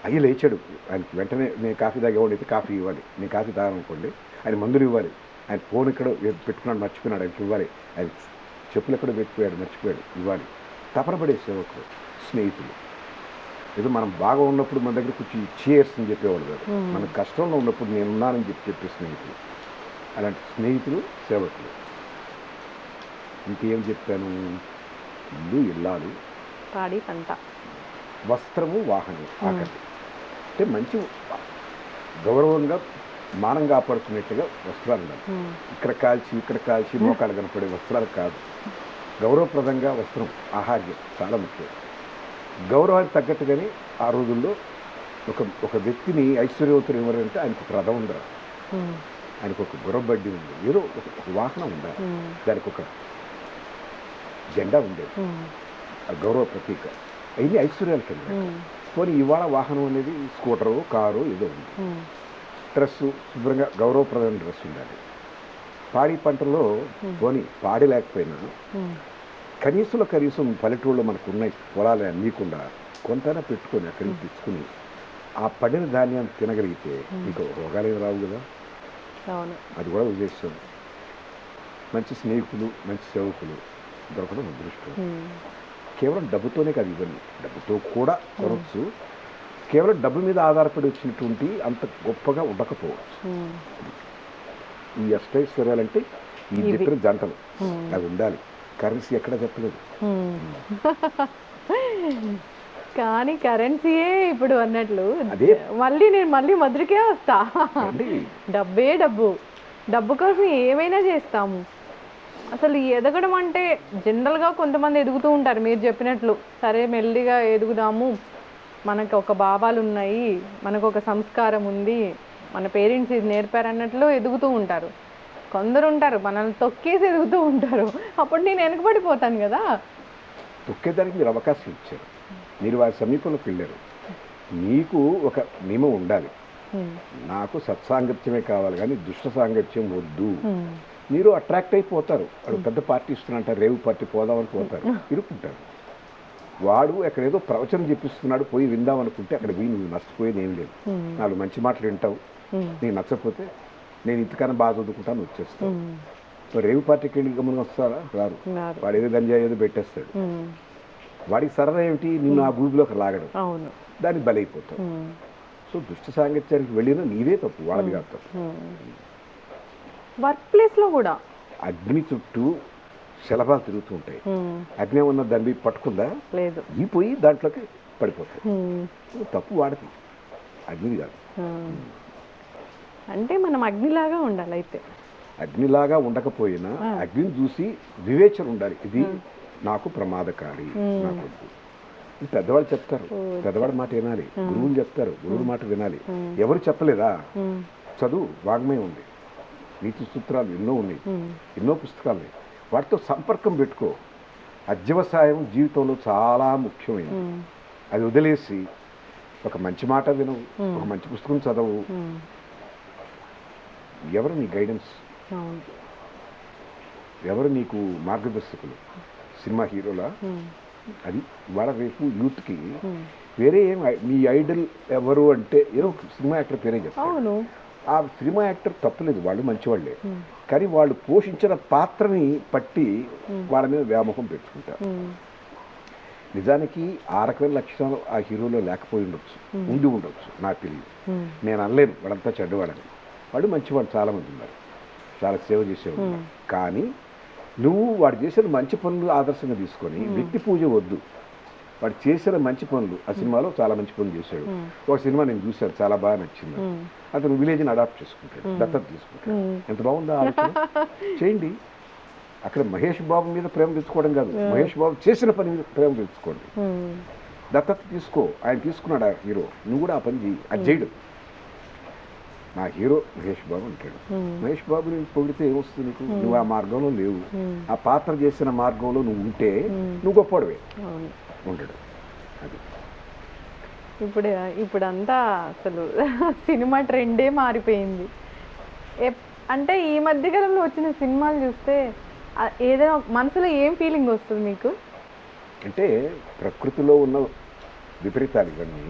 అయ్యి లేచాడు, ఆయనకి వెంటనే నేను కాఫీ తాగేవాడు అయితే కాఫీ ఇవ్వాలి. నేను కాఫీ తాగాలనుకోండి, ఆయన మందులు ఇవ్వాలి. ఆయన ఫోన్ ఎక్కడో పెట్టుకున్నాడు, మర్చిపోయినాడు, ఆయనకి ఇవ్వాలి. ఆయన చెప్పులు ఎక్కడో పెట్టిపోయాడు, మర్చిపోయాడు, ఇవ్వాలి. తపన పడే సేవకులు, స్నేహితులు. ఏదో మనం బాగా ఉన్నప్పుడు మన దగ్గర కొంచెం చేర్స్ అని చెప్పేవాడు కాదు, మనం కష్టంలో ఉన్నప్పుడు నేను ఉన్నానని చెప్పే స్నేహితులు. అలాంటి స్నేహితులు, సేవకులు. ఇంకేం చెప్పాను? ఇల్లు, ఇల్లాలు, పాడి పంట, వస్త్రము, వాహనం, ఆకలి. అంటే మంచి గౌరవంగా మానం కాపాడుకునేట్టుగా వస్త్రాలు ఉండాలి. ఇక్కడ కాల్చి మోకాలు కనపడే వస్త్రాలు కాదు. గౌరవప్రదంగా వస్త్రం, ఆహార్యం చాలా ముఖ్యం. గౌరవానికి తగ్గట్టుగానే ఆ రోజుల్లో ఒక వ్యక్తిని ఐశ్వర్యవంతులు ఎవరంటే ఆయనకు ఒక రథం ఉండాలి, ఆయనకు ఒక గుర్రబడ్డి ఉంది, ఏదో ఒక వాహనం ఉండాలి, దానికి ఒక జెండా ఉండేది, ఆ గౌరవ ప్రతీక. అవన్నీ ఐశ్వర్యాల కింద. పోనీ ఇవాళ వాహనం అనేది స్కూటరు, కారు ఏదో ఉంది. డ్రెస్సు శుభ్రంగా గౌరవప్రదమైన డ్రెస్ ఉండాలి. పాడి పంటలో పోనీ పాడి లేకపోయినా కనీసం పల్లెటూళ్ళలో మనకు ఉన్నాయి పొలాలు అన్నీకుండా కొంతైనా పెట్టుకొని అక్కడి నుంచి తెచ్చుకుని ఆ పడిన ధాన్యాన్ని తినగలిగితే మీకు రోగాలు రావు కదా. అది కూడా ఉద్దేశం. మంచి స్నేహితులు, మంచి సేవకులు దొరకడం అదృష్టం. కేవలం డబ్బుతోనే కాదు, ఇవన్నీ డబ్బుతో కూడా కొనవచ్చు. కేవలం డబ్బు మీద ఆధారపడి వచ్చినటువంటి అంత గొప్పగా ఉండకపోవచ్చు. ఈ అష్టైశ్వర్యాలంటే ఈ చెప్పిన జంటలు అవి ఉండాలి. కరెన్సీ ఎక్కడ చెప్పలేదు. కానీ కరెన్సీయే ఇప్పుడు అన్నట్లు నేను మళ్ళీ మధురకే వస్తా. డబ్బే డబ్బు కోసం ఏమైనా చేస్తాము. అసలు ఎదగడం అంటే జనరల్గా కొంతమంది ఎదుగుతూ ఉంటారు, మీరు చెప్పినట్లు. సరే మెల్లిగా ఎదుగుదాము, మనకు ఒక భావాలు ఉన్నాయి, మనకు ఒక సంస్కారం ఉంది, మన పేరెంట్స్ ఇది నేర్పారన్నట్లు ఎదుగుతూ ఉంటారు. కొందరు ఉంటారు మనల్ని తొక్కేసి ఎదుగుతూ ఉంటారు. అప్పుడు నేను వెనకబడిపోతాను కదా. తొక్కేదానికి మీరు అవకాశం ఇచ్చారు, మీరు వారి సమీపంలోకి వెళ్ళారు. మీకు ఒక నియమం ఉండాలి, నాకు సత్సాంగత్యమే కావాలి కానీ దుష్ట సాంగత్యం వద్దు. మీరు అట్రాక్ట్ అయిపోతారు, వాడు పెద్ద పార్టీ ఇస్తున్నట్టారు, రేవు పార్టీ పోదామని పోతారు, ఇరుక్కుంటారు. వాడు ఎక్కడేదో ప్రవచనం చెప్పిస్తున్నాడు, పోయి విందాం అనుకుంటే అక్కడ పోయి నువ్వు నష్టపోయేది ఏం లేదు. నాలుగు మంచి మాటలు వింటావు, నీకు నచ్చకపోతే నేను ఇంతకన్నా బాగా చదువుకుంటాను వచ్చేస్తాను. రేవు పార్టీకి వెళ్ళి గమనం వస్తారా? రారు. వాడు ఏదో గంజా ఏదో పెట్టేస్తాడు. వాడికి సరదా ఏమిటి? నిన్ను ఆ గూబిలోకి లాగడం, దానికి బలైపోతావు. సో దుష్ట సాంగత్యానికి వెళ్ళినా నీదే తప్పు, వాళ్ళది కాదు తప్పు. వర్క్ ప్లేస్లో కూడా అగ్ని చుట్టూ శలభాలు తిరుగుతూ ఉంటాయి, అగ్ని ఉన్న దాన్ని పట్టుకుందా? లేదు. ఈ పోయి దాంట్లోకి పడిపోతాయి. తప్పు వాడికి, అగ్నిది కాదు. అంటే మనం అగ్నిలాగా ఉండాలి. అయితే అగ్నిలాగా ఉండకపోయినా అగ్నిని చూసి వివేచన ఉండాలి, ఇది నాకు ప్రమాదకారి, నాకు పెద్దవాళ్ళు చెప్తారు, పెద్దవాడి మాట వినాలి. గురువులు చెప్తారు, గురువుల మాట వినాలి. ఎవరు చెప్పలేదా? చదువు, వాగ్మయం ఉంది, నీతి సూత్రాలు ఎన్నో ఉన్నాయి, ఎన్నో పుస్తకాలు ఉన్నాయి, వాటితో సంపర్కం పెట్టుకో. అధ్యవసాయం జీవితంలో చాలా ముఖ్యమైనది. అది వదిలేసి ఒక మంచి మాట వినవు, ఒక మంచి పుస్తకం చదవు. ఎవరు నీ గైడెన్స్? ఎవరు నీకు మార్గదర్శకులు? సినిమా హీరోలా? అది వాళ్ళ రేపు యూత్కి వేరే ఏం మీ ఐడల్ ఎవరు అంటే ఏదో సినిమా యాక్టర్ పేరే చెప్తారు. ఆ సినిమా యాక్టర్ తప్పలేదు, వాళ్ళు మంచివాళ్లే, కానీ వాళ్ళు పోషించిన పాత్రని పట్టి వాళ్ళ మీద వ్యామోహం పెట్టుకుంటారు. నిజానికి ఆ రకమైన లక్షణాలు ఆ హీరోలో లేకపోయి ఉండొచ్చు, ఉండి ఉండొచ్చు, నాకు తెలియదు. నేను అనలేను వాళ్ళంతా చెడ్డవాళ్ళని, వాళ్ళు మంచివాళ్ళు చాలామంది ఉన్నారు, చాలా సేవ చేసేవాళ్ళు. కానీ నువ్వు వాడు చేసిన మంచి పనులు ఆదర్శంగా తీసుకొని వ్యక్తి పూజ వద్దు. వాడు చేసిన మంచి పనులు, ఆ సినిమాలో చాలా మంచి పనులు చేశాడు. ఒక సినిమా నేను చూశాను, చాలా బాగా నచ్చింది. అతను విలేజ్ని అడాప్ట్ చేసుకుంటాడు, దత్తత తీసుకుంటాడు. ఎంత బాగుందా ఆలోచన? చేయండి. అక్కడ మహేష్ బాబు మీద ప్రేమ తెచ్చుకోవడం కాదు, మహేష్ బాబు చేసిన పని మీద ప్రేమ తెచ్చుకోండి. దత్తత తీసుకో, ఆయన తీసుకున్నాడు ఆ హీరో, నువ్వు కూడా ఆ పని చేయి. అది చేయడు. నా హీరో మహేష్ బాబు అంటాడు. మహేష్ బాబుని పొగిడితే ఏమొస్తుంది నీకు? నువ్వు ఆ మార్గంలో లేవు. ఆ పాత్ర చేసిన మార్గంలో నువ్వు ఉంటే నువ్వు గొప్పవాడివే. ఉండడు. అది ఇప్పుడంతా అసలు సినిమా ట్రెండే మారిపోయింది. అంటే ఈ మధ్యకాలంలో వచ్చిన సినిమాలు చూస్తే ఏదైనా మనసులో ఏం ఫీలింగ్ వస్తుంది మీకు? అంటే ప్రకృతిలో ఉన్న విపరీతాలు ఇవన్నీ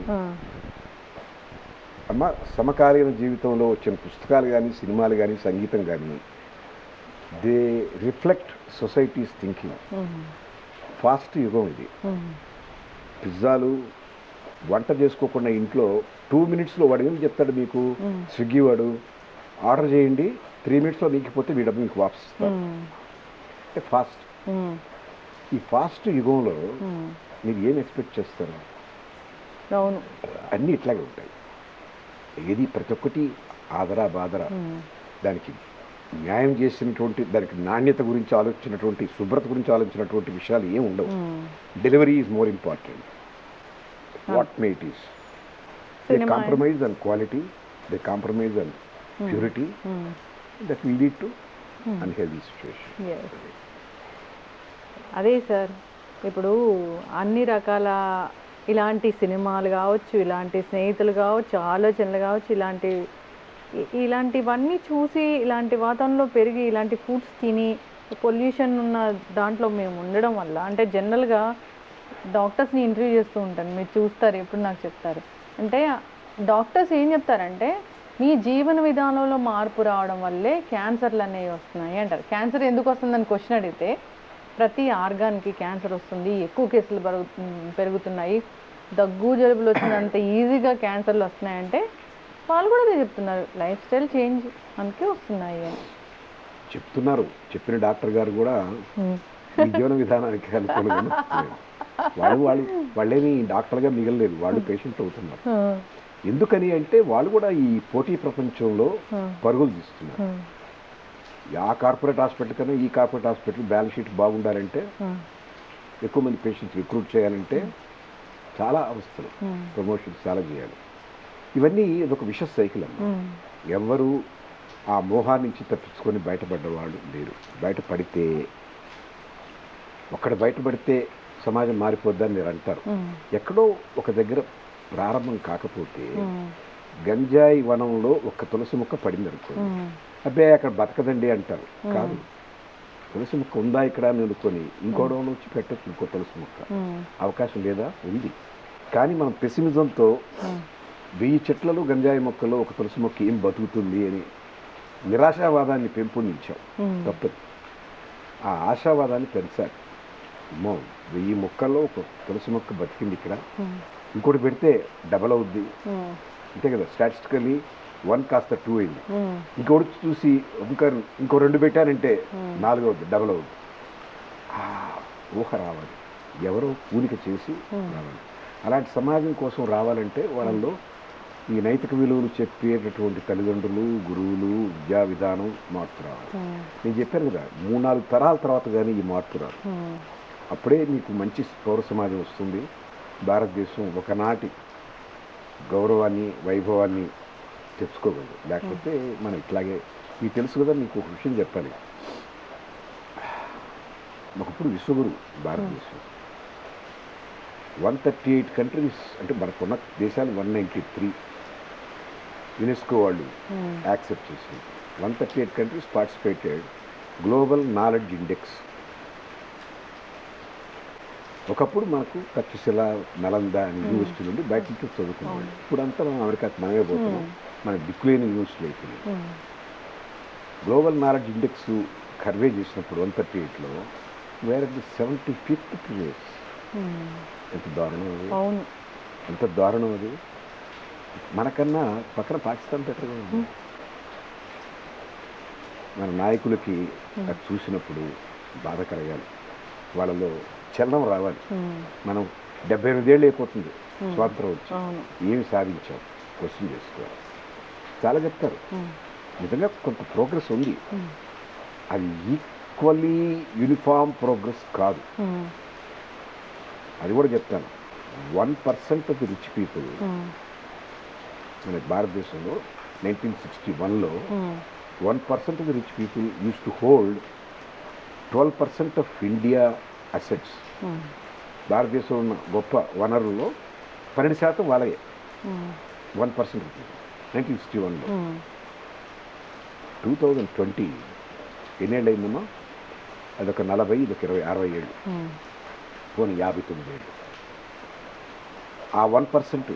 అమ్మ. సమకాలీన జీవితంలో వచ్చిన పుస్తకాలు కానీ, సినిమాలు కానీ, సంగీతం కానీ, they reflect societies thinking. Fast యుగం ఇది. పిజ్జాలు వంట చేసుకోకుండా ఇంట్లో 2 minutesలో వాడు ఏం చెప్తాడు మీకు? స్విగ్గీ వాడు ఆర్డర్ చేయండి, 3 minutesలో నీకపోతే మీ డబ్బు మీకు వాపస్ ఇస్తాడు. అంటే ఫాస్ట్. ఈ ఫాస్ట్ యుగంలో మీరు ఏం ఎక్స్పెక్ట్ చేస్తారు? అవును, అన్నీ ఇట్లాగే ఉంటాయి. ఏది ప్రతి ఒక్కటి ఆదరా బాదరా, దానికి న్యాయం చేసినటువంటి, దానికి నాణ్యత గురించి ఆలోచించినటువంటి, శుభ్రత గురించి ఆలోచించినటువంటి విషయాలు ఏం ఉండవు. Delivery is more important. What may it is. They compromise on quality, they compromise on purity, that will lead to unhealthy situation. అదే సార్, ఇప్పుడు అన్ని రకాల ఇలాంటి సినిమాలు కావచ్చు, ఇలాంటి స్నేహితులు కావచ్చు, ఆలోచనలు కావచ్చు, ఇలాంటివన్నీ చూసి, ఇలాంటి వాతావరణంలో పెరిగి, ఇలాంటి ఫుడ్స్ తిని, పొల్యూషన్ ఉన్న దాంట్లో మేము ఉండడం వల్ల, అంటే జనరల్గా డాక్టర్స్ని ఇంటర్వ్యూ చేస్తూ ఉంటాను, మీరు చూస్తారు, ఎప్పుడు నాకు చెప్తారు అంటే, డాక్టర్స్ ఏం చెప్తారంటే, మీ జీవన విధానంలో మార్పు రావడం వల్లే క్యాన్సర్లు అనేవి వస్తున్నాయి అంటారు. క్యాన్సర్ ఎందుకు వస్తుందని క్వశ్చన్ అడిగితే, ప్రతి ఆర్గాన్కి క్యాన్సర్ వస్తుంది, ఎక్కువ కేసులు పెరుగుతున్నాయి, దగ్గు జలుబులు వచ్చినంత ఈజీగా క్యాన్సర్లు వస్తున్నాయంటే వాళ్ళు కూడా అదే చెప్తున్నారు, లైఫ్ స్టైల్ చేంజ్ అందుకే వస్తున్నాయి అని చెప్తున్నారు. చెప్పిన డాక్టర్ గారు కూడా ఈ జీవన విధానానికి అనుకూలంగా వాళ్ళేమి డాక్టర్గా మిగలలేదు, వాళ్ళు పేషెంట్ అవుతున్నారు. ఎందుకని అంటే వాళ్ళు కూడా ఈ పోటీ ప్రపంచంలో పరుగులు తీస్తున్నారు. ఆ కార్పొరేట్ హాస్పిటల్ కన్నా ఈ కార్పొరేట్ హాస్పిటల్ బ్యాలెన్స్ షీట్ బాగుండాలంటే, ఎక్కువ మంది పేషెంట్స్ రిక్రూట్ చేయాలంటే చాలా అవస్థలు, ప్రమోషన్స్ చాలా చేయాలి. ఇవన్నీ ఇదొక విష సైకిల్ అన్న. ఎవరు ఆ మోహాన్ని నుంచి తప్పించుకొని బయటపడ్డవాళ్ళు లేరు. బయటపడితే సమాజం మారిపోద్దని మీరు అంటారు. ఎక్కడో ఒక దగ్గర ప్రారంభం కాకపోతే గంజాయి వనంలో ఒక తులసి మొక్క పడింది అనుకోండి, అబ్బే అక్కడ బతకదండి అంటారు. కాదు, తులసి మొక్క ఉందా ఇక్కడ అని అనుకొని ఇంకోడో నుంచి పెట్టచ్చు ఇంకో తులసి మొక్క. అవకాశం లేదా? ఉంది. కానీ మనం పెసిమిజంతో 1000 చెట్లలో గంజాయి మొక్కలో ఒక తులసి మొక్క ఏం బతుకుతుంది అని నిరాశావాదాన్ని పెంపొందించాం. తప్పదు. ఆ ఆశావాదాన్ని పెంచాలి. అమ్మో 1000 మొక్కల్లో ఒక తులసి మొక్క బతికింది ఇక్కడ, ఇంకోటి పెడితే డబల్ అవుద్ది, అంతే కదా. స్టాటిస్టికలీ 1 కాస్త 2 అయింది. ఇంకోటి చూసి ఇంకో 2 పెట్టారంటే 4 అవుద్ది, డబల్ అవుద్ది. ఊహ రావాలి, ఎవరో పూనిక చేసి రావాలి. అలాంటి సమాజం కోసం రావాలంటే వాళ్ళలో ఈ నైతిక విలువలు చెప్పేటటువంటి తల్లిదండ్రులు, గురువులు, విద్యా విధానం మార్పు రావాలి. నేను చెప్పాను కదా, 3-4 తరాల తర్వాత కానీ ఈ మార్పు రాదు. అప్పుడే మీకు మంచి పౌర సమాజం వస్తుంది. భారతదేశం ఒకనాటి గౌరవాన్ని, వైభవాన్ని తెచ్చుకోగలదు. లేకపోతే మనం ఇట్లాగే, మీకు తెలుసు కదా. మీకు ఒక విషయం చెప్పాలి. ఒకప్పుడు విశ్వగురు భారతదేశం 138 కంట్రీస్, అంటే మనకున్న దేశాలు 193 యునెస్కో వాళ్ళు యాక్సెప్ట్ చేసింది. 138 countries participated global knowledge index. ఒకప్పుడు మనకు తక్షశిల, నలంద అని యూనివర్సిటీ నుండి బయట నుంచి చదువుకున్నాం. ఇప్పుడంతా మనం అమెరికాకి మనమే పోతున్నాం. మన దిక్కులేని యూనివర్సిటీ అయిపోయింది. గ్లోబల్ నాలెడ్జ్ ఇండెక్స్ సర్వే చేసినప్పుడు 138లో వేరే 75th ప్లేస్. ఎంత దారుణం అది! ఎంత దారుణం అది! మనకన్నా పక్కన పాకిస్తాన్ బెటర్గా ఉంది. మన నాయకులకి అది చూసినప్పుడు బాధ కలగాలి, వాళ్ళలో చలనం రావాలి. మనం 78 ఏళ్ళు అయిపోతుంది స్వాతంత్రం వచ్చి, ఏమి సాధించాం క్వశ్చన్ చేసుకోవాలి. చాలా చెప్తారు, నిజంగా కొంత ప్రోగ్రెస్ ఉంది. అది ఈక్వల్లీ యూనిఫామ్ ప్రోగ్రెస్ కాదు. అది కూడా చెప్తాను. 1% ఆఫ్ ది రిచ్ పీపుల్ మన భారతదేశంలో 1961లో 1% of the rich people use to hold 12% of India assets. భారతదేశంలో ఉన్న గొప్ప వనరుల్లో 12% వాళ్ళే. 1% 1961లో. 2020 ఎన్నేళ్ళు అయిందమ్మా? అదొక 40, ఇదొక 20, 60 ఏళ్ళు, పోనీ 59 ఏళ్ళు. ఆ 1%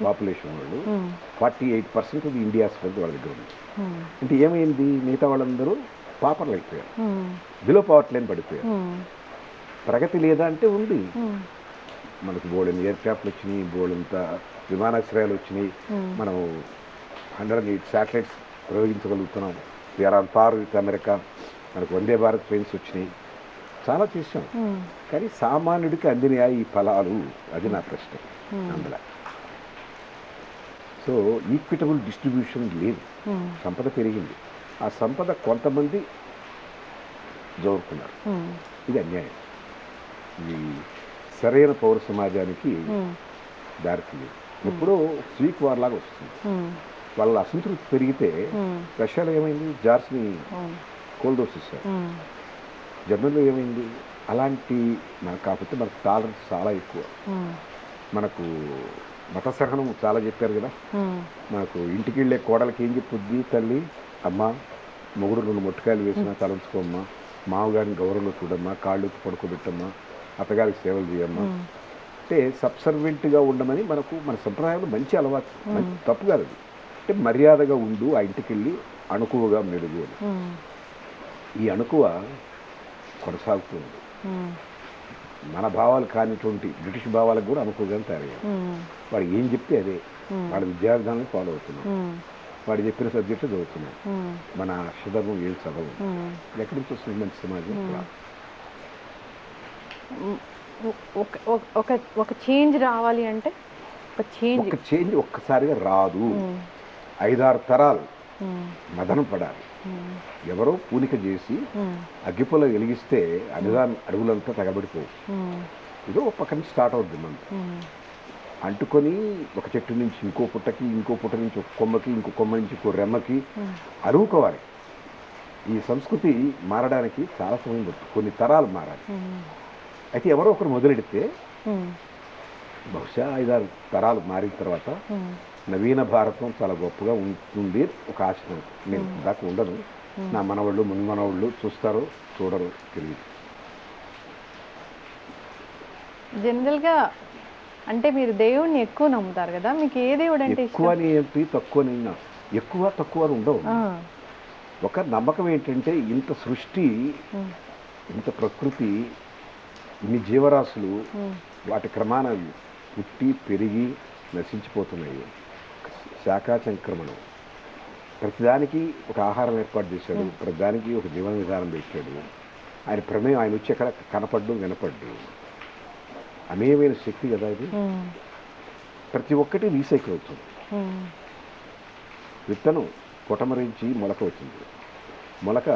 పాపులేషన్ వాళ్ళు 48% ఆఫ్ ఇండియా స్ట్రెంత్ వాళ్ళ దగ్గర ఉంది. అంటే ఏమైంది? మిగతా వాళ్ళందరూ పాపర్లు అయిపోయారు, బిలో పవర్టీ లైన్ పడిపోయారు. ప్రగతి లేదా అంటే ఉంది. మనకు బోల్డెన్ ఎయిర్ క్రాఫ్ట్లు వచ్చినాయి, బోల్డెంత విమానాశ్రయాలు వచ్చినాయి, మనం 108 శాటిలైట్స్ ప్రయోగించగలుగుతున్నాం. We are on par with America. మనకు వందే భారత్ ట్రైన్స్ వచ్చినాయి, చాలా చేసాం. కానీ సామాన్యుడికి అందినాయా ఈ ఫలాలు? అది నా ప్రశ్న. అందులో సో ఈక్విటబుల్ డిస్ట్రిబ్యూషన్ లేదు. సంపద పెరిగింది, ఆ సంపద కొంతమంది జోరుకున్నారు. ఇది అన్యాయం. ఇది సరైన పౌర సమాజానికి దారితీయదు. ఎప్పుడో స్వీక్ వార్ లాగా వస్తుంది. వాళ్ళ అసంతృప్తి పెరిగితే రష్యాలో ఏమైంది? జార్స్ని కోల్డోసేసారు. జర్మనీలో ఏమైంది? అలాంటి మనకు కాకపోతే మనకు టాలరెన్స్ చాలా ఎక్కువ. మనకు మత సహనం చాలా చెప్పారు కదా. మనకు ఇంటికి వెళ్ళే కోడలకి ఏం చెప్పుద్ది తల్లి? అమ్మ, మొగుడు 2 మొట్టకాయలు వేసినా తలంచుకోమ్మా, మామగారిని గౌరవంలో చూడమ్మా, కాళ్ళు పడుకోబెట్టమ్మా, అత్తగారికి సేవలు చేయమ్మా. అంటే సబ్సర్వెంట్గా ఉండమని మనకు మన సంప్రదాయంలో మంచి అలవాటు, తప్పు కాదు అది. అంటే మర్యాదగా ఉండు, ఆ ఇంటికి వెళ్ళి అణుకువగా మెలుగు అని. ఈ అణుకువ కొనసాగుతుంది. మన భావాలు కానిటువంటి బ్రిటిష్ భావాలకు కూడా అనుకూలంగా తయారయ్యారు. వాడు ఏం చెప్తే అదే, వాడి విద్యా విధానాన్ని ఫాలో అవుతున్నాం, వాడు చెప్పిన సబ్జెక్టు చదువుతున్నాం. మన అక్షధర్మం ఏం చదవం. ఎక్కడి నుంచి వస్తుంది మంచి సమాజం? ఒక చేంజ్ రావాలి అంటే ఒక చేంజ్ ఒక్కసారిగా రాదు. 5-6 తరాలు మదనం పడాలి. ఎవరో పూనిక చేసి అగ్గిపుల్ల వెలిగిస్తే అడుగులంతా తగబడిపోవు. ఇదో ఒక పక్క నుంచి స్టార్ట్ అవుద్ది. మనం అంటుకొని ఒక చెట్టు నుంచి ఇంకో పుట్టకి, ఇంకో పుట్ట నుంచి ఒక కొమ్మకి, ఇంకో కొమ్మ నుంచి ఇంకో రెమ్మకి అరువుకోవాలి. ఈ సంస్కృతి మారడానికి చాలా సమయం పడుతుంది. కొన్ని తరాలు మారాలి. అయితే ఎవరో ఒకరు మొదలెడితే ఉమ్, బహుశా 5-6 తరాలు మారిన తర్వాత ఉమ్, నవీన భారతం చాలా గొప్పగా ఉంటుంది ఒక ఆశ నాకు. నేను దాకా ఉండను, నా మనవాళ్ళు మున్మనవాళ్ళు చూస్తారో చూడరు తెలియదు. జనరల్గా అంటే మీరు దేవుణ్ణి ఎక్కువ నమ్ముతారు కదా, మీకు ఏ దేవుడు అంటే ఎక్కువ ఇష్టం? ఏంటి తక్కువ ఎక్కువ తక్కువ అని ఉండవు. ఆ, ఒక నమ్మకం ఏంటంటే ఇంత సృష్టి, ఉమ్, ఇంత ప్రకృతి, ఇన్ని జీవరాశులు ఉమ్, వాటి క్రమాన పుట్టి పెరిగి నశించిపోతున్నాయి. శాఖా సంక్రమణం, ప్రతిదానికి ఒక ఆహారం ఏర్పాటు చేశాడు, ప్రతిదానికి ఒక జీవన విధానం పెట్టాడు. ఆయన ప్రమేయం, ఆయన వచ్చి ఎక్కడ కనపడ్డు వినపడ్డు. అమేయమైన శక్తి కదా ఇది. ఉమ్, ప్రతి ఒక్కటి రీసైకిల్ అవుతుంది. ఉమ్, విత్తనం పొటమరించి మొలక అవుతుంది, మొలక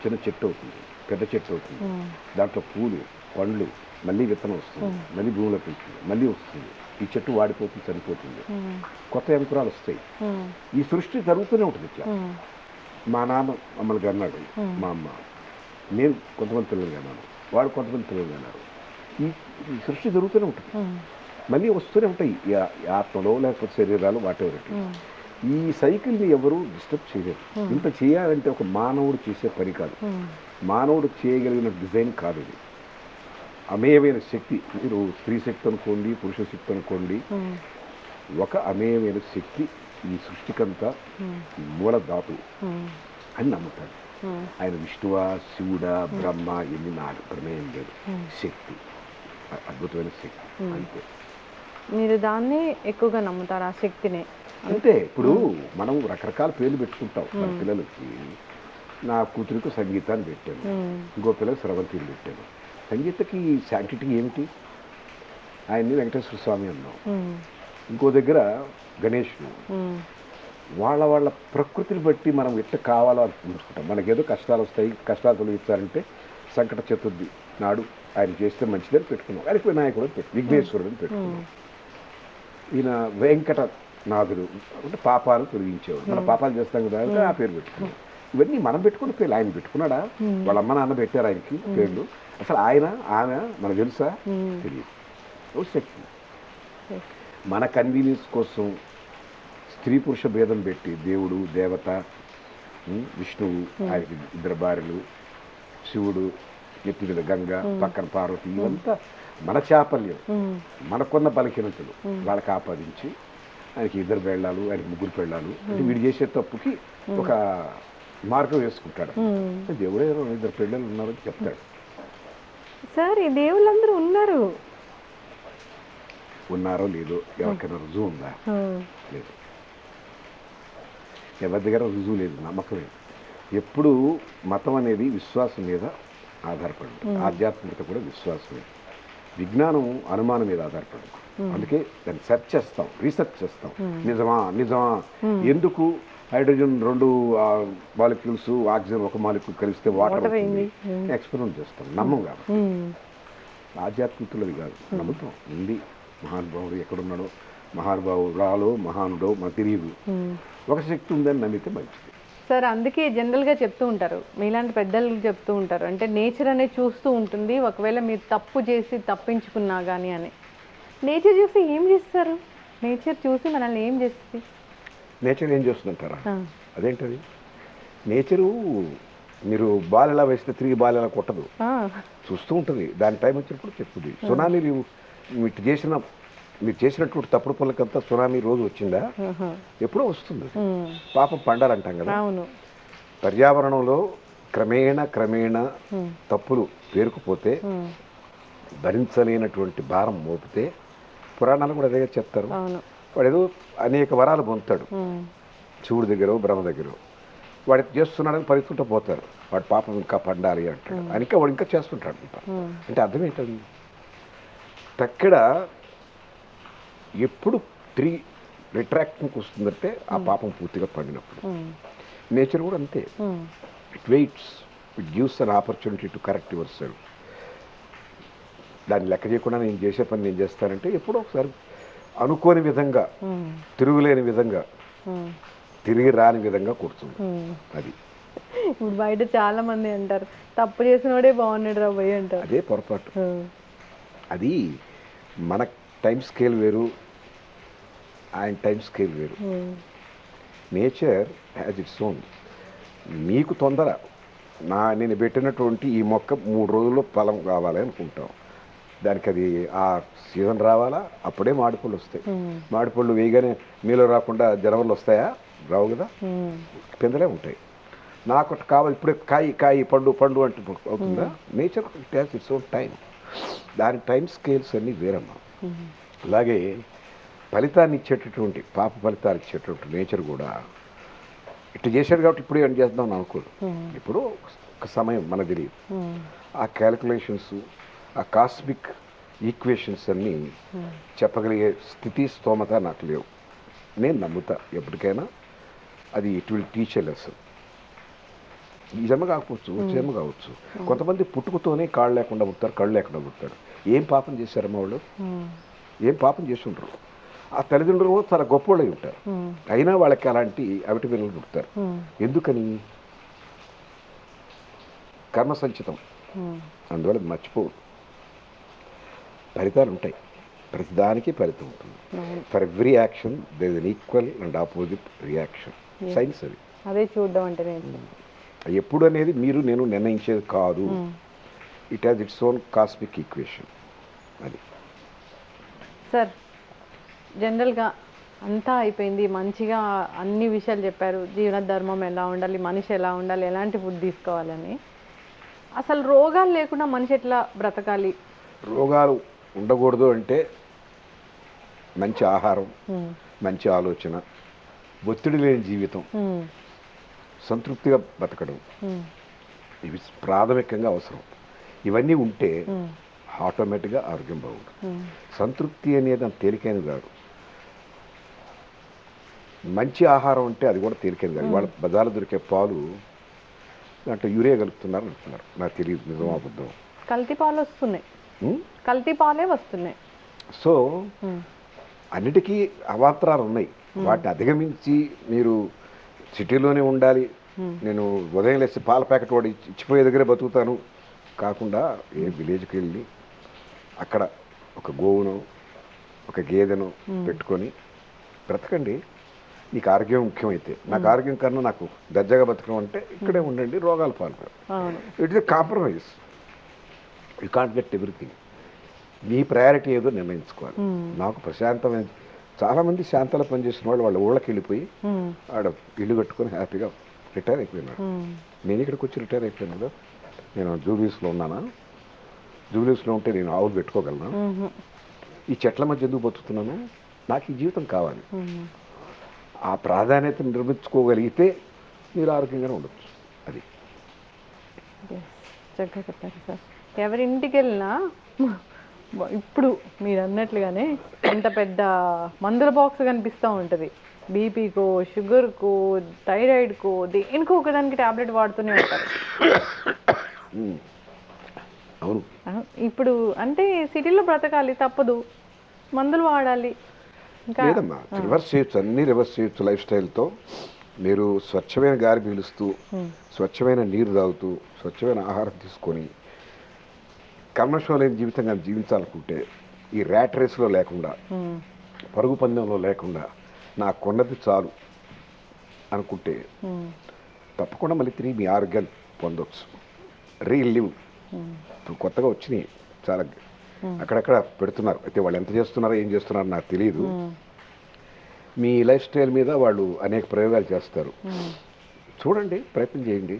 చిన్న చెట్టు అవుతుంది, పెద్ద చెట్టు అవుతుంది, ఉమ్, దాంట్లో పూలు పండ్లు, మళ్ళీ విత్తనం వస్తుంది, మళ్ళీ భూమిలోకి వెళ్తుంది, మళ్ళీ వస్తుంది, ఈ చెట్టు వాడిపోతుంది, చనిపోతుంది, ఉమ్, కొత్త యంత్రాలు వస్తాయి. ఉమ్, ఈ సృష్టి జరుగుతూనే ఉంటుంది ఇట్లా. ఉమ్, మా నాన్న మమ్మల్ని కన్నాడు, మా అమ్మ, నేను కొంతమంది పిల్లలు కన్నాను, వాడు కొంతమంది పిల్లలు కన్నారు. ఈ ఈ సృష్టి జరుగుతూనే ఉంటుంది, ఉమ్, మళ్ళీ వస్తూనే ఉంటాయి ఈ ఆత్మలో లేకపోతే శరీరాలు వాటెవర్. ఉమ్, ఈ సైకిల్ని ఎవరు డిస్టర్బ్ చేయలేరు. ఇంత చేయాలంటే ఒక మానవుడు చేసే పని కాదు, ఉమ్, మానవుడు చేయగలిగిన డిజైన్ కాదు ఇది. అమేయమైన శక్తి, మీరు స్త్రీ శక్తి అనుకోండి, పురుష శక్తి అనుకోండి, ఉమ్, ఒక అమేయమైన శక్తి ఈ సృష్టికంతా ఉమ్, మూలధాతు ఉమ్, అని నమ్ముతాడు. ఉమ్, ఆయన విష్ణువా, శివుడా, బ్రహ్మ, ఎన్ని నాడు ప్రమేయం లేదు, శక్తి, అద్భుతమైన శక్తి అంతే. మీరు దాన్ని ఎక్కువగా నమ్ముతారు, ఆ శక్తిని? అంతే. ఇప్పుడు మనం రకరకాల పేర్లు పెట్టుకుంటాం మన పిల్లలకి. నా కూతురికి సంగీతాన్ని పెట్టాను, ఇంకో పిల్లకి స్రవంతిని పెట్టాను. సంగీతకి శాంటిటీ ఏమిటి? ఆయన్ని వెంకటేశ్వర స్వామి అన్నాం, ఉమ్, ఇంకో దగ్గర గణేషుడు. ఉమ్, వాళ్ళ వాళ్ళ ప్రకృతిని బట్టి మనం ఎట్లా కావాలో అనుకుంటాం. మనకేదో కష్టాలు వస్తాయి, కష్టాలు తొలగిస్తారంటే సంకట చతుర్థి నాడు ఆయన చేస్తే మంచిదని పెట్టుకున్నాం. ఆయనకి వినాయకుడు అని విఘ్నేశ్వరుడు అని పెట్టుకున్నాం. ఈయన వెంకటనాథుడు అంటే పాపాలు తొలగించేవాడు. మన పాపాలు చేస్తాం కదా అంటే ఆ పేరు పెట్టుకున్నాం. ఇవన్నీ మనం పెట్టుకున్న పేర్లు. ఆయన పెట్టుకున్నాడా? వాళ్ళ అమ్మ నాన్న పెట్టారు ఆయనకి పేర్లు. అసలు ఆయన ఆమె మనకు తెలుసా? తెలియదు. ఓ శక్తి మన కన్వీనియన్స్ కోసం స్త్రీ పురుష భేదం పెట్టి దేవుడు దేవత, విష్ణువు, ఆయనకి 2 భార్యలు, శివుడు ఎత్తి మీద గంగ, పక్కన పార్వతి, ఇవంతా మన చాపల్యం, మనకున్న బలహీనతలు వాళ్ళకి ఆపాదించి ఆయనకి 2 పెళ్ళాలు, ఆయనకి 3 పెళ్ళాలు. అంటే వీడు చేసే తప్పుకి ఒక మార్గం వేసుకుంటాడు. దేవుడే 2 పెళ్ళాలు ఉన్నారని చెప్తాడు. సార్ ఈ దేవుళ్ళందరూ ఉన్నారు, ఉన్నారో లేదో ఎవరికైనా రుజువు ఉందా? లేదు. ఎవరి దగ్గర రుజువు లేదు, నమ్మకమే. ఎప్పుడు మతం అనేది విశ్వాసం మీద ఆధారపడి ఉంటుంది. ఆధ్యాత్మికత కూడా విశ్వాసమే. విజ్ఞానం అనుమానం మీద ఆధారపడి, అందుకే దాన్ని సెర్చ్ చేస్తాం, రీసెర్చ్ చేస్తాం. నిజమా నిజమా, ఎందుకు హైడ్రోజన్ 2 మాలిక్యూల్స్, ఆక్సిజన్ 1 మాలిక్యూల్ కలిస్తే వాటర్ అవుతుంది, ఎక్స్పెరిమెంట్ చేస్తాం. నమ్మం కాబట్టి. ఆధ్యాత్మికతలు కాదు, నమ్ముతాం. ఉంది మహానుభావుడు ఎక్కడున్నాడో, మహానుభావురాలో మహానుడో మనకు తెలియదు, ఒక శక్తి ఉందని నమ్మితే మంచిది. సార్ అందుకే జనరల్గా చెప్తూ ఉంటారు, మీలాంటి పెద్దలు చెప్తూ ఉంటారు, అంటే నేచర్ అనేది చూస్తూ ఉంటుంది, ఒకవేళ మీరు తప్పు చేసి తప్పించుకున్నా కానీ అని. నేచర్ చూసి ఏం చేస్తారు? నేచర్ చూసి మనల్ని ఏం చేస్తుంది? నేచర్ ఏం చేస్తుందంటారా? అదేంటది? నేచరు మీరు బాల్ ఎలా వేస్తే తిరిగి బాల్ ఎలా కొట్టదు, చూస్తూ ఉంటుంది. దాని టైం వచ్చినప్పుడు చెప్తుంది. సునామీ మీరు చేసినటువంటి తప్పుడు పనులకంతా సునామీ రోజు వచ్చిందా? ఎప్పుడో వస్తుంది. పాపం పండాలంటాం కదా. పర్యావరణంలో క్రమేణా తప్పులు పేరుకుపోతే, భరించలేనటువంటి భారం మోపితే, పురాణాలు కూడా అదే చెప్తారు. వాడు ఏదో అనేక వరాలు పొందుతాడు, శివుడి దగ్గర బ్రహ్మ దగ్గర. వాడు చేస్తున్నాడని పరిస్థితుంటే పోతారు, వాడు పాపం ఇంకా పండాలి అంటాడు. అని వాడు ఇంకా చేస్తుంటాడు. అంటే అర్థం ఏంటది? తక్కడ ఎప్పుడు రిట్రాక్ట్కి వస్తుందంటే ఆ పాపం పూర్తిగా పండినప్పుడు. నేచర్ కూడా అంతే. It weights, it gives an opportunity to correct your self. దాన్ని లెక్క చేయకుండా నేను చేసే పని నేను చేస్తానంటే ఎప్పుడో ఒకసారి అనుకోని విధంగా, తిరుగులేని విధంగా, తిరిగి రాని విధంగా కూర్చుంది. అది ఇప్పుడు బయట చాలా మంది అంటారు తప్పు చేసినోడే బాగున్నాడు రా భయ్ అంటారు. అదే పొరపాటు. అది మన టైం స్కేల్ వేరు, ఆయన టైం స్కేల్ వేరు. Nature has its own. మీకు తొందర, నేను పెట్టినటువంటి ఈ మొక్క 3 రోజుల్లో ఫలం కావాలి అనుకుంటాం. దానికి అది ఆ సీజన్ రావాలా, అప్పుడే మామిడిపళ్ళు వస్తాయి. మామిడిపళ్ళు వేయగానే మీలో రాకుండా జనవరిలో వస్తాయా? రావు కదా, పిందలే ఉంటాయి. నాకు కావాలి ఇప్పుడే కాయి పండు పండు అంటే అవుతుందా? Nature it has its own time. దాని టైం స్కేల్స్ అన్నీ వేరమ్మా. అలాగే ఫలితాన్ని ఇచ్చేటటువంటి ఫలితాలు ఇచ్చేటటువంటి నేచర్ కూడా ఇట్లా చేశాడు కాబట్టి ఇప్పుడు ఏం చేద్దాం అనుకోదు. ఇప్పుడు ఒక సమయం మనకు తెలియదు. ఆ క్యాలిక్యులేషన్స్, ఆ కాస్మిక్ ఈక్వేషన్స్ అన్నీ చెప్పగలిగే స్థితి స్తోమత నాకు లేవు. నేను నమ్ముతా ఎప్పటికైనా అది it will teach a lesson. ఈ జన్మ కాకపోవచ్చు, వచ్చే జన్మ కావచ్చు. కొంతమంది పుట్టుకతోనే కాళ్ళు లేకుండా పుడతారు, కళ్ళు లేకుండా పుడతారు. ఏం పాపం చేశారమ్మా వాళ్ళు? ఏం పాపం చేసి ఉంటారు? ఆ తల్లిదండ్రులు చాలా గొప్పవాళ్ళు అయి ఉంటారు, అయినా వాళ్ళకి అలాంటి అవిటి పిల్లలు పుడతారు. ఎందుకని? కర్మ సంచితం. అందువల్ల మర్చిపోదు. ఫలితాలు ఉంటాయి, ప్రతిదానికి ఫలితం ఉంటుంది. For every action there is an equal and opposite reaction. Science అది. అదే చూడడం అంటే ఎప్పుడు అనేది మీరు నేను నిర్ణయించేది కాదు. It has its own cosmic equation. అది సార్. జనరల్గా అంతా అయిపోయింది, మంచిగా అన్ని విషయాలు చెప్పారు. జీవన ధర్మం ఎలా ఉండాలి, మనిషి ఎలా ఉండాలి, ఎలాంటి ఫుడ్ తీసుకోవాలని. అసలు రోగాలు లేకుండా మనిషి ఎట్లా బ్రతకాలి? రోగాలు ఉండకూడదు అంటే మంచి ఆహారం, మంచి ఆలోచన, ఒత్తిడి లేని జీవితం, సంతృప్తిగా బతకడం, ఇవి ప్రాథమికంగా అవసరం. ఇవన్నీ ఉంటే ఆటోమేటిక్గా ఆరోగ్యం బాగుంటుంది. సంతృప్తి అనేది అంత తేలికైనది కాదు. మంచి ఆహారం అంటే అది కూడా తేలికైనది కాదు. వాళ్ళ బజార్లో దొరికే పాలు దాంట్లో యూరియా కలుపుతున్నారు అంటున్నారు. నాకు తెలియదు నిజమా అబద్ధం. కల్తీ పాలు వస్తున్నాయి, కల్తీ పాలే వస్తున్నాయి. సో అన్నిటికీ అవాంతరాలు ఉన్నాయి. వాటిని అధిగమించి మీరు సిటీలోనే ఉండాలి, నేను ఉదయం లేసి పాల ప్యాకెట్ వాడు ఇచ్చిపోయే దగ్గరే బతుకుతాను కాకుండా ఏ విలేజ్కి వెళ్ళి అక్కడ ఒక గోవును, ఒక గేదెను పెట్టుకొని బ్రతకండి. నీకు ఆరోగ్యం ముఖ్యమైతే, నాకు ఆరోగ్యం కన్నా నాకు దర్జాగా బతకడం అంటే ఇక్కడే ఉండండి, రోగాలు పాల్గొరు. It is a compromise. You can't get everything. మీ ప్రయారిటీ ఏదో నిర్ణయించుకోవాలి. నాకు ప్రశాంతమైన, చాలామంది శాంతలో పనిచేసిన వాళ్ళు వాళ్ళ ఊళ్ళకి వెళ్ళిపోయి ఆడ ఇల్లు కట్టుకొని హ్యాపీగా రిటైర్ అయిపోయినాడు. నేను ఇక్కడికి వచ్చి రిటైర్ అయిపోయాను కదా. నేను జూబ్లీస్లో ఉన్నానా? జూబ్లీస్లో ఉంటే నేను ఆవులు పెట్టుకోగలను? ఈ చెట్ల మధ్య ఎందుకు బతుకుతున్నాను? నాకు ఈ జీవితం కావాలి. ఆ ప్రాధాన్యత నిర్మించుకోగలిగితే మీరు ఆరోగ్యంగానే ఉండొచ్చు. అది చక్కగా చెప్పారు సార్. ఎవరింటికి వెళ్ళినా ఇప్పుడు మీరు అన్నట్లుగానే ఇంత పెద్ద మందుల బాక్స్ కనిపిస్తూ ఉంటుంది. బీపీకో, షుగర్కో, థైరాయిడ్కో, దేనికో ఒకదానికి ట్యాబ్లెట్ వాడుతూనే ఉంటారు. అవును. ఇప్పుడు అంటే సిటీలో బ్రతకాలి, తప్పదు, మందులు వాడాలి. లేదమ్మా, రివర్స్ చేయొచ్చు, అన్నీ రివర్స్ చేయొచ్చు. లైఫ్ స్టైల్తో మీరు స్వచ్ఛమైన గాలి పీలుస్తూ, స్వచ్ఛమైన నీరు తాగుతూ, స్వచ్ఛమైన ఆహారం తీసుకొని కల్మషం లేని జీవితంగా జీవించాలనుకుంటే, ఈ ర్యాట్ రేస్లో లేకుండా, పరుగు పందెంలో లేకుండా, నాకున్నది చాలు అనుకుంటే తప్పకుండా మళ్ళీ తిరిగి మీ ఆరోగ్యాన్ని పొందవచ్చు. రియల్ లివ్ ఇప్పుడు కొత్తగా వచ్చినాయి చాలా, అక్కడక్కడ పెడుతున్నారు. అయితే వాళ్ళు ఎంత చేస్తున్నారో ఏం చేస్తున్నారో నాకు తెలియదు. మీ లైఫ్ స్టైల్ మీద వాళ్ళు అనేక ప్రయోగాలు చేస్తారు. చూడండి, ప్రయత్నం చేయండి.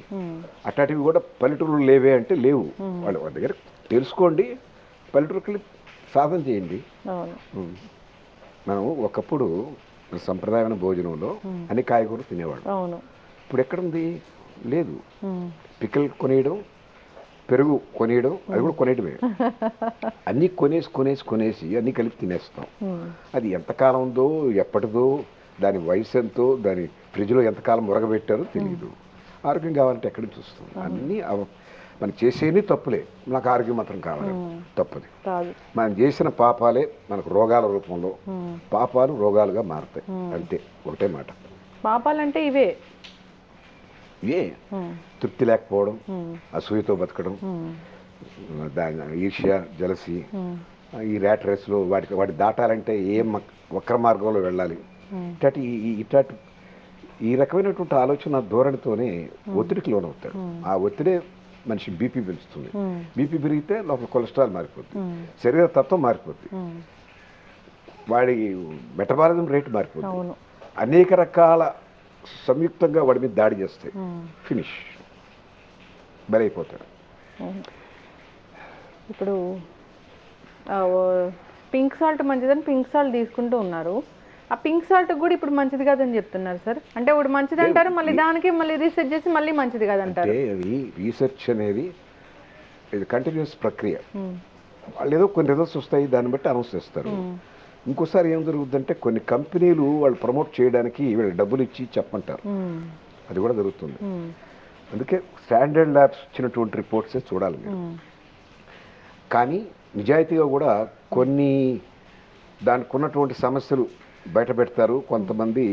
అట్లాంటివి కూడా పల్లెటూరులు లేవే అంటే లేవు. వాళ్ళ దగ్గర తెలుసుకోండి, పల్లెటూరుకి సాధన చేయండి. మనం ఒకప్పుడు సంప్రదాయమైన భోజనంలో అన్ని కాయగూరలు తినేవాడు. ఇప్పుడు ఎక్కడుంది? లేదు. పిక్కలు కొనేయడం, పెరుగు కొనేయడం, అది కూడా కొనేయడమే. అన్నీ కొనేసి అన్నీ కలిపి తినేస్తాం. అది ఎంతకాలం ఉందో, ఎప్పటిదో, దాని వయసు ఎంతో, దాని ఫ్రిడ్జ్లో ఎంతకాలం మురగబెట్టారో తెలియదు. ఆరోగ్యం కావాలంటే ఎక్కడి నుంచి వస్తుంది? అన్నీ మనం చేసేవి తప్పులే. నాకు ఆరోగ్యం మాత్రం కావాలి, తప్పది. మనం చేసిన పాపాలే మనకు రోగాల రూపంలో, పాపాలు రోగాలుగా మారుతాయి. అంతే, ఒకటే మాట. పాపాలంటే ఇవే ఇవే తృప్తి లేకపోవడం, అసూయతో బతకడం, దాని ఈర్ష్య, జలసి, ఈ ర్యాట్ రేస్లో వాటి దాటాలంటే వక్ర మార్గంలో వెళ్ళాలి, ఇట్లాంటి ఈ రకమైనటువంటి ఆలోచన ధోరణితోనే ఒత్తిడికి లోనవుతాడు. ఆ ఒత్తిడే మనిషి బీపీ పెంచుతుంది. బీపీ పెరిగితే లోపల కొలెస్ట్రాల్ మారిపోతుంది, శరీర తత్వం మారిపోతుంది, వాడి మెటబాలిజం రేటు మారిపోతుంది, అనేక రకాల సంయుక్తంగా వాడి మీద దాడి చేస్తాయి. ఫినిష్ బలైపోతాడు. ఇప్పుడు పింక్ సాల్ట్ మంచిదని పింక్ సాల్ట్ తీసుకుంటూ ఉన్నారు. ఆ పింక్ సాల్ట్ కూడా ఇప్పుడు మంచిది కాదని చెప్తున్నారు సార్. అంటే ఇప్పుడు మంచిది అంటారు, మళ్ళీ దానికి మళ్ళీ రీసెర్చ్ చేసి మళ్ళీ మంచిది కాదంటారు. అది రీసెర్చ్ అనేది ఇది కంటిన్యూస్ ప్రక్రియ. వాళ్ళు ఏదో కొన్ని రిజల్ట్స్ వస్తాయి, దాన్ని బట్టి అనౌన్స్ చేస్తారు. ఇంకోసారి ఏం జరుగుతుందంటే కొన్ని కంపెనీలు వాళ్ళు ప్రమోట్ చేయడానికి వీళ్ళు డబ్బులు ఇచ్చి చెప్పంటారు, అది కూడా జరుగుతుంది. అందుకే స్టాండర్డ్ ల్యాబ్స్ ఇచ్చినటువంటి రిపోర్ట్సే చూడాలి మీరు. కానీ నిజాయితీగా కూడా కొన్ని దానికి ఉన్నటువంటి సమస్యలు బయట పెడతారు, కొంతమంది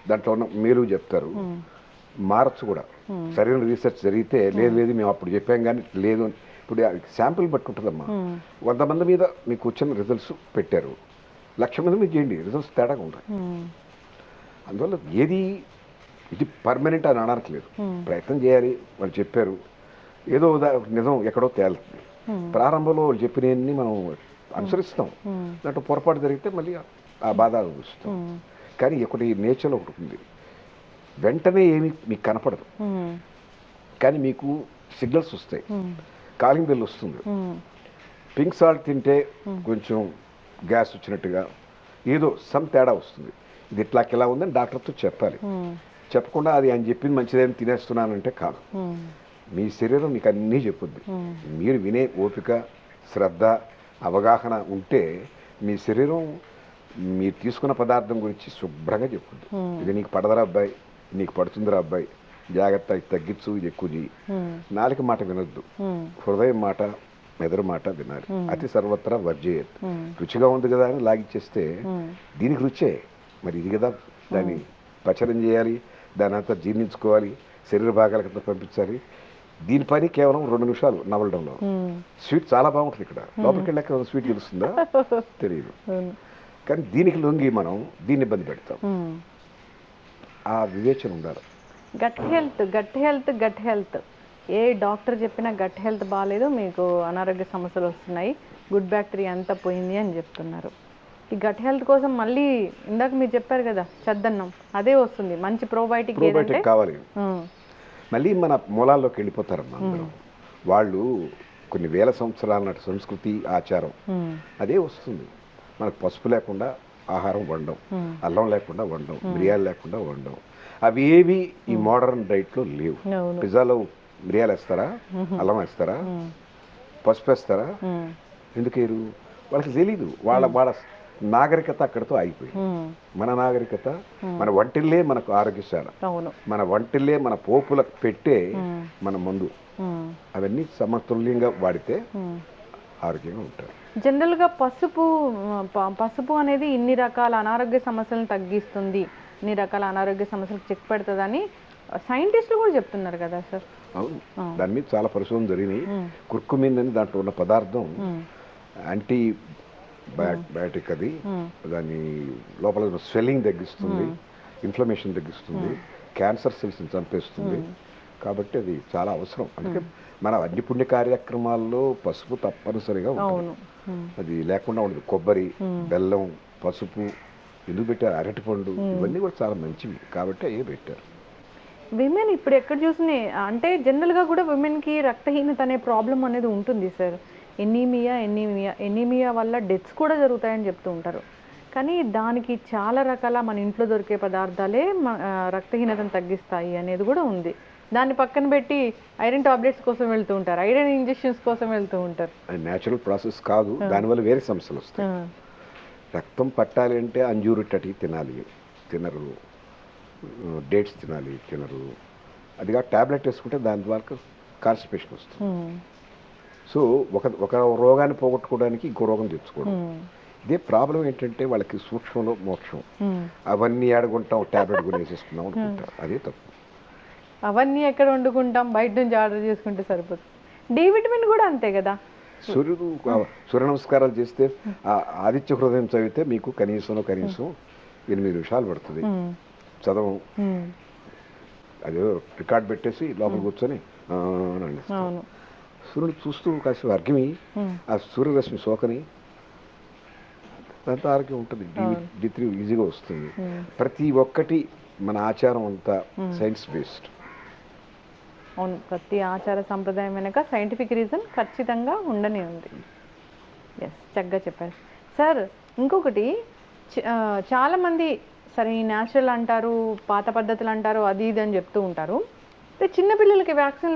దాంట్లో ఉన్న మేలు చెప్తారు, మారచ్చు కూడా. సరైన రీసెర్చ్ జరిగితే లేదు మేము అప్పుడు చెప్పాం కానీ లేదు. ఇప్పుడు శాంపిల్ బట్టి ఉంటుందమ్మా. 100 మంది మీద మీకు వచ్చిన రిజల్ట్స్ పెట్టారు, 1,00,000 మంది మీద చేయండి, రిజల్ట్స్ తేడాగా ఉంటాయి. అందువల్ల ఇది పర్మనెంట్ అని అనడానికి లేదు. ప్రయత్నం చేయాలి. వాళ్ళు చెప్పారు ఏదో నిజం ఎక్కడో తేలుతుంది. ప్రారంభంలో వాళ్ళు చెప్పినవన్నీ మనం అనుసరిస్తాం, దాంట్లో పొరపాటు జరిగితే మళ్ళీ ఆ బాధ అనుభవిస్తాం. కానీ ఒకటి నేచర్లో ఒకటి ఉంది, వెంటనే ఏమి మీకు కనపడదు, కానీ మీకు సిగ్నల్స్ వస్తాయి, కాలింగ్ బెల్ వస్తుంది. పింక్ సాల్ట్ తింటే కొంచెం గ్యాస్ వచ్చినట్టుగా ఏదో సమ్ తేడా వస్తుంది, ఇది ఇలా ఉందని డాక్టర్తో చెప్పాలి. చెప్పకుండా అది ఆయన చెప్పింది మంచిదేమి తినేస్తున్నానంటే కాదు. మీ శరీరం మీకు అన్నీ చెప్పుద్ది. మీరు వినే ఓపిక, శ్రద్ధ, అవగాహన ఉంటే మీ శరీరం మీరు తీసుకున్న పదార్థం గురించి శుభ్రంగా చెప్పుద్ది. ఇది నీకు పడదరా అబ్బాయి, నీకు పడుతుందిరా అబ్బాయి, జాగ్రత్త, ఇది తగ్గించు, ఇది ఎక్కువ చేయి. నాలుక మాట వినొద్దు, హృదయం మాట, మెదడు మాట వినాలి. అతి సర్వత్రా వర్జేయత్. రుచిగా ఉంది కదా అని లాగిచ్చేస్తే దీనికి రుచే, మరి ఇది కదా దాన్ని పచనం చేయాలి, దాని అంతా జీర్ణించుకోవాలి, శరీర భాగాలకంతా పంపించాలి. దీని పని కేవలం 2 నిమిషాలు నవలడంలో. స్వీట్ చాలా బాగుంటుంది, ఇక్కడ లోపలికి వెళ్ళాక స్వీట్ తెలుస్తుందా తెలియదు. కానీ దీనికి లొంగి మనం దీన్ని ఇబ్బంది పెడతాం. ఆ వివేచన ఉండాలి. గట్ హెల్త్ ఏ డాక్టర్ చెప్పినా గట్ హెల్త్ బాగాలేదు, మీకు అనారోగ్య సమస్యలు వస్తున్నాయి, గుడ్ బ్యాక్టీరియా అంతా పోయింది అని చెప్తున్నారు. ఈ గట్ హెల్త్ కోసం మళ్ళీ ఇందాక మీరు చెప్పారు కదా చద్దన్నం, అదే వస్తుంది. మంచి ప్రోబయోటిక్ కావాలి. మళ్ళీ మన మూలాల్లోకి వెళ్ళిపోతారమ్మా అందరూ. వాళ్ళు కొన్ని వేల సంవత్సరాల నాటి సంస్కృతి, ఆచారం అదే వస్తుంది. మనకు పసుపు లేకుండా ఆహారం వండం, అల్లం లేకుండా వండం, మిరియాలు లేకుండా వండం. అవి ఏవి ఈ మోడర్న్ డైట్లో లేవు. పిజ్జాలో మిరియాలు వేస్తారా, అల్లం వేస్తారా, పసుపు వేస్తారా? ఎందుకేరు? వాళ్ళకి తెలీదు. వాళ్ళ నాగరికత అక్కడితో ఆగిపోయింది. మన నాగరికత, మన వంటిల్లే మనకు ఆరోగ్యశాల, మన వంటిల్లే మన పోపులకు పెట్టే మన మందు. అవన్నీ సమతుల్యంగా వాడితే ఆరోగ్యంగా ఉంటారు. జనరల్గా పసుపు అనేది ఇన్ని రకాల అనారోగ్య సమస్యలను తగ్గిస్తుంది, ఇన్ని రకాల అనారోగ్య సమస్యలకు చెక్ పెడుతుందని సైంటిస్టులు కూడా చెప్తున్నారు కదా సార్. అవును, దాని మీద చాలా పరిశోధన జరిగినాయి. కుర్కుమిన్ అని దాంట్లో ఉన్న పదార్థం యాంటీ బయాటిక్. అది దాని లోపల స్వెల్లింగ్ తగ్గిస్తుంది, ఇన్ఫ్లమేషన్ తగ్గిస్తుంది, క్యాన్సర్ సెల్స్ని చంపేస్తుంది. కాబట్టి అది చాలా అవసరం. అందుకే మన అన్ని పుణ్య కార్యక్రమాల్లో పసుపు తప్పనిసరిగా ఉంటుంది. అది లేకుండా ఉండదు. కొబ్బరి, బెల్లం, పసుపు ఎందుకు పెట్టారు? అరటిపండు, ఇవన్నీ కూడా చాలా మంచివి కాబట్టి అవి పెట్టారు. విమెన్ ఇప్పుడు ఎక్కడ చూసినా అంటే జనరల్గా కూడా విమెన్కి రక్తహీనత అనే ప్రాబ్లం అనేది ఉంటుంది సార్. ఎనీమియా వల్ల డెత్స్ కూడా జరుగుతాయని చెప్తూ ఉంటారు. కానీ దానికి చాలా రకాల మన ఇంట్లో దొరికే పదార్థాలే రక్తహీనతను తగ్గిస్తాయి అనేది కూడా ఉంది. దాన్ని పక్కన పెట్టి ఐరన్ టాబ్లెట్స్ కోసం వెళ్తూ ఉంటారు, ఐరన్ ఇంజెక్షన్స్ కోసం వెళ్తూ ఉంటారు. అది న్యాచురల్ ప్రాసెస్ కాదు, దానివల్ల వేరే సమస్యలు వస్తాయి. రక్తం పట్టాలి అంటే అంజూరు టటి తినరు, డేట్స్ తినరు. అదిగా ట్యాబ్లెట్ వేసుకుంటే దాని ద్వారా కాన్స్టిపేషన్ వస్తుంది. సో ఒక రోగాన్ని పోగొట్టుకోవడానికి ఇంకో రోగం తెచ్చుకోవడం. ఇదే ప్రాబ్లం ఏంటంటే వాళ్ళకి సూక్ష్మంలో మోక్షం. అవన్నీ ఆడుకుంటాం, ట్యాబ్లెట్ కొని వేసేసుకున్నాం అనుకుంటారు. అదే తప్పు. అవన్నీ ఎక్కడ వండుకుంటాం, బయట నుంచి ఆర్డర్ చేసుకుంటే సరిపోతుంది. డి విటమిన్ కూడా అంతే కదా. సూర్య నమస్కారాలు చేస్తే ఆదిత్య హృదయం చదివితే మీకు కనీసం 8 నిమిషాలు పడుతుంది చదవం. అదే రికార్డ్ పెట్టేసి లోపల కూర్చొని సూర్యుడు చూస్తూ కాసేపు అర్ఘ్యమి ఆ సూర్యరశ్మి సోకని అంత ఆరోగ్యం ఉంటుంది. D3 ఈజీగా వస్తుంది. ప్రతి ఒక్కటి మన ఆచారం అంతా సైన్స్ బేస్డ్. అవును, ప్రతి ఆచార సంప్రదాయం వెనక సైంటిఫిక్ రీజన్ ఖచ్చితంగా ఉండనే ఉంది. ఎస్, చక్కగా చెప్పారు సార్. ఇంకొకటి, చాలామంది సరే ఈ న్యాచురల్ అంటారు, పాత పద్ధతులు అంటారు, అది ఇది అని చెప్తూ ఉంటారు. చిన్నపిల్లలకి వ్యాక్సిన్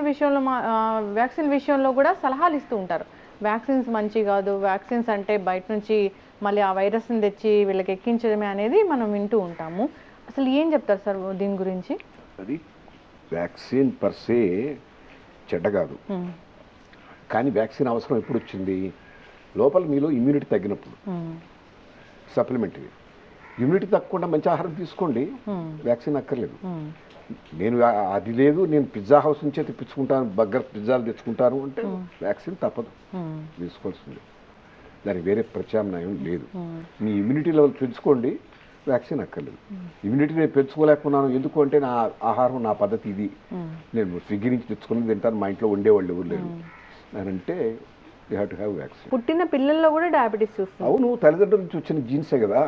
విషయంలో కూడా సలహాలు ఇస్తూ ఉంటారు. వ్యాక్సిన్స్ మంచి కాదు, వ్యాక్సిన్స్ అంటే బయట నుంచి మళ్ళీ ఆ వైరస్ని తెచ్చి వీళ్ళకి ఎక్కించడమే అనేది మనం వింటూ ఉంటాము. అసలు ఏం చెప్తారు సార్ దీని గురించి? అది వ్యాక్సిన్ పర్సే చెడ్డ కాదు, కానీ వ్యాక్సిన్ అవసరం ఎప్పుడు వచ్చింది? లోపల మీలో ఇమ్యూనిటీ తగ్గినప్పుడు. సప్లిమెంటరీ ఇమ్యూనిటీ తగ్గకుండా మంచి ఆహారం తీసుకోండి, వ్యాక్సిన్ అక్కర్లేదు. నేను అది లేదు, నేను పిజ్జా హౌస్ నుంచే తెప్పించుకుంటాను, బర్గర్ పిజ్జాలు తెచ్చుకుంటాను అంటే వ్యాక్సిన్ తప్పదు, తీసుకోవాల్సింది. దానికి వేరే ప్రత్యామ్నాయం లేదు. మీ ఇమ్యూనిటీ లెవెల్ పెంచుకోండి, వ్యాక్సిన్ అక్కర్లేదు. ఇమ్యూనిటీ నేను పెంచుకోలేకున్నాను ఎందుకు అంటే నా ఆహారం నా పద్ధతి ఇది, నేను స్విగ్గీ నుంచి తెచ్చుకుని తింటాను, మా ఇంట్లో వండేవాళ్ళు ఎవరు లేరు అని అంటే you have to have vaccine. పుట్టిన పిల్లల్లో కూడా డయాబెటీస్ చూస్తాం. అవును, తల్లిదండ్రుల నుంచి వచ్చిన జీన్సే కదా.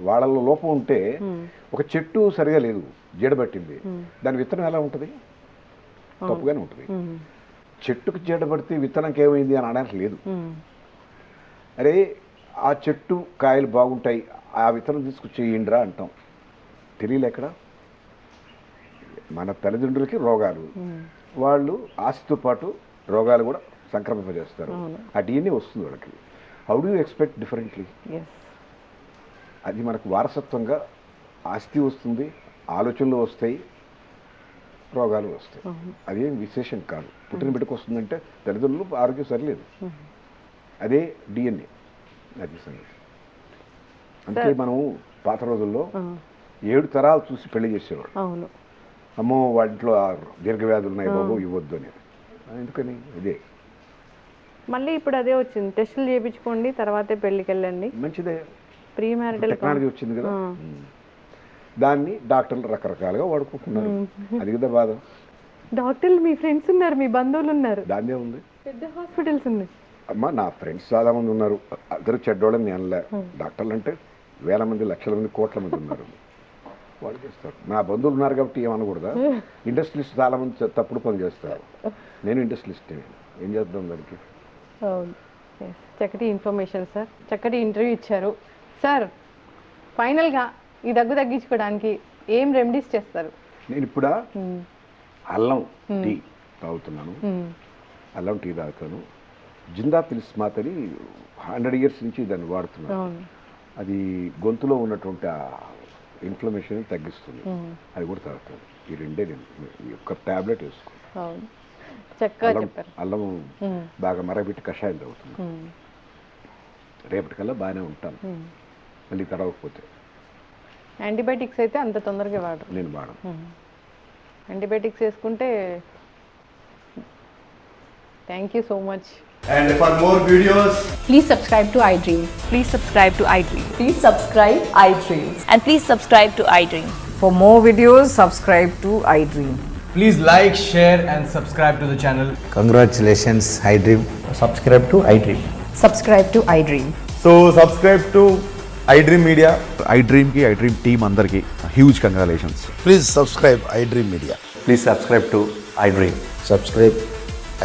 వాళ్ళలో లోపం ఉంటే, ఒక చెట్టు సరిగా లేదు, జడబట్టింది, దాని విత్తనం ఎలా ఉంటుంది? తప్పుగానే ఉంటుంది. చెట్టుకు జడబడితే విత్తనంకి ఏమైంది అని అనడానికి లేదు. అరే ఆ చెట్టు కాయలు బాగుంటాయి, ఆ విత్తనం తీసుకొచ్చేయండిరా అంటాం. తెలియలేక్కడ మన తల్లిదండ్రులకి రోగాలు, వాళ్ళు ఆస్తితో పాటు రోగాలు కూడా సంక్రమింపజేస్తారు. ఆ DNA వస్తుంది వాళ్ళకి. How do you expect differently? అది మనకు వారసత్వంగా ఆస్తి వస్తుంది, ఆలోచనలు వస్తాయి, రోగాలు వస్తాయి. అదేం విశేషం కాదు. పుట్టిన బిడ్డకు వస్తుందంటే తల్లిదండ్రులు ఆరోగ్యం సరిలేదు, అదే DNA. అది సంగతి. అంటే మనం పాత రోజుల్లో 7 తరాలు చూసి పెళ్లి చేసేవాడు. అమ్మో వాటిలో దీర్ఘవ్యాధులు ఉన్నాయి బాబు, ఇవ్వద్దు అనేది. ఎందుకని? ఇదే మళ్ళీ ఇప్పుడు అదే వచ్చింది, టెస్టులు చేయించుకోండి తర్వాతే పెళ్లికి వెళ్ళండి. మంచిదే, ప్రీ మ్యారిటల్ టెక్నాలజీ వచ్చింది కదా. దాన్ని డాక్టర్లు రకరకాలుగా వాడుకుంటున్నారు. అది కదా బాధ. డాక్టర్లు మీ ఫ్రెండ్స్ ఉన్నారు, మీ బంధువులు ఉన్నారు, దాన్నే ఉంది, పెద్ద హాస్పిటల్స్ ఉన్నాయి. అమ్మ నా ఫ్రెండ్స్ చాలా మంది ఉన్నారు, అందరూ చెడ్డోళ్ళని నేను అనలే. డాక్టర్లు అంటే వేల మంది, లక్షల మంది, కోట్ల మంది ఉన్నారు, వాళ్ళు చేస్తారు. నా బంధువులు ఉన్నారు కాబట్టి ఏమనకూడదా? ఇండస్ట్రియలిస్ట్ చాలా మంది తప్పుడు పని చేస్తారు. నేను ఇండస్ట్రియలిస్ట్, ఏం చేద్దాం దానికి? చక్కటి ఇన్ఫర్మేషన్ సార్, చక్కటి ఇంటర్వ్యూ ఇచ్చారు సార్. ఫైనల్గా ఈ దగ్గు తగ్గించుకోవడానికి ఏం రెమెడీస్ చేస్తారు? నేను ఇప్పుడు అల్లం టీ తాగుతున్నాను, అల్లం టీ తాగుతాను. జిందా తిలిస్మాత్ అని 100 years నుంచి దాన్ని వాడుతున్నాను. అది గొంతులో ఉన్నటువంటి ఇన్ఫ్లమేషన్ తగ్గిస్తుంది, అది కూడా తాగుతాను. ఈ రెండే నేను ఒక టాబ్లెట్ వేసుకున్నాను. అల్లం బాగా మరగబెట్టి కషాయం తాగుతున్నాను. రేపటికల్లా బాగానే ఉంటాను, మళ్ళీ తడవకపోతే. యాంటీబయాటిక్స్ అయితే అంత తొందరగా వాడరు, నేను వాడను. యాంటీబయాటిక్స్ వేసుకుంటే. Thank you so much. And for more videos, please subscribe to iDream. Please subscribe to iDream. Please subscribe iDream. And please subscribe to iDream. For more videos, subscribe to iDream. please like, share and subscribe to the channel. Congratulations, iDream. Subscribe to iDream. Subscribe to iDream. So subscribe to iDream Media. iDream team andarki huge congratulations. Please subscribe iDream Media. Please subscribe to iDream. Subscribe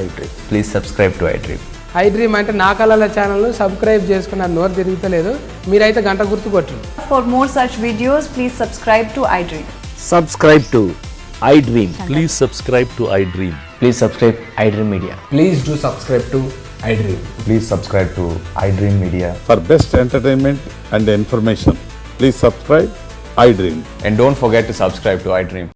iDream. Please subscribe to iDream. iDream అంటే నా కళల ఛానల్ను subscribe చేసుకున్న నోరు తిరుగుతలేదు, మీరైతే గంట గుర్తు కొట్టండి. For more such videos, please subscribe to iDream. Subscribe to iDream. Please subscribe to iDream. Please subscribe iDream Media. Please do subscribe to iDream. Please subscribe to iDream Media. For best entertainment and information, please subscribe iDream. And don't forget to subscribe to iDream.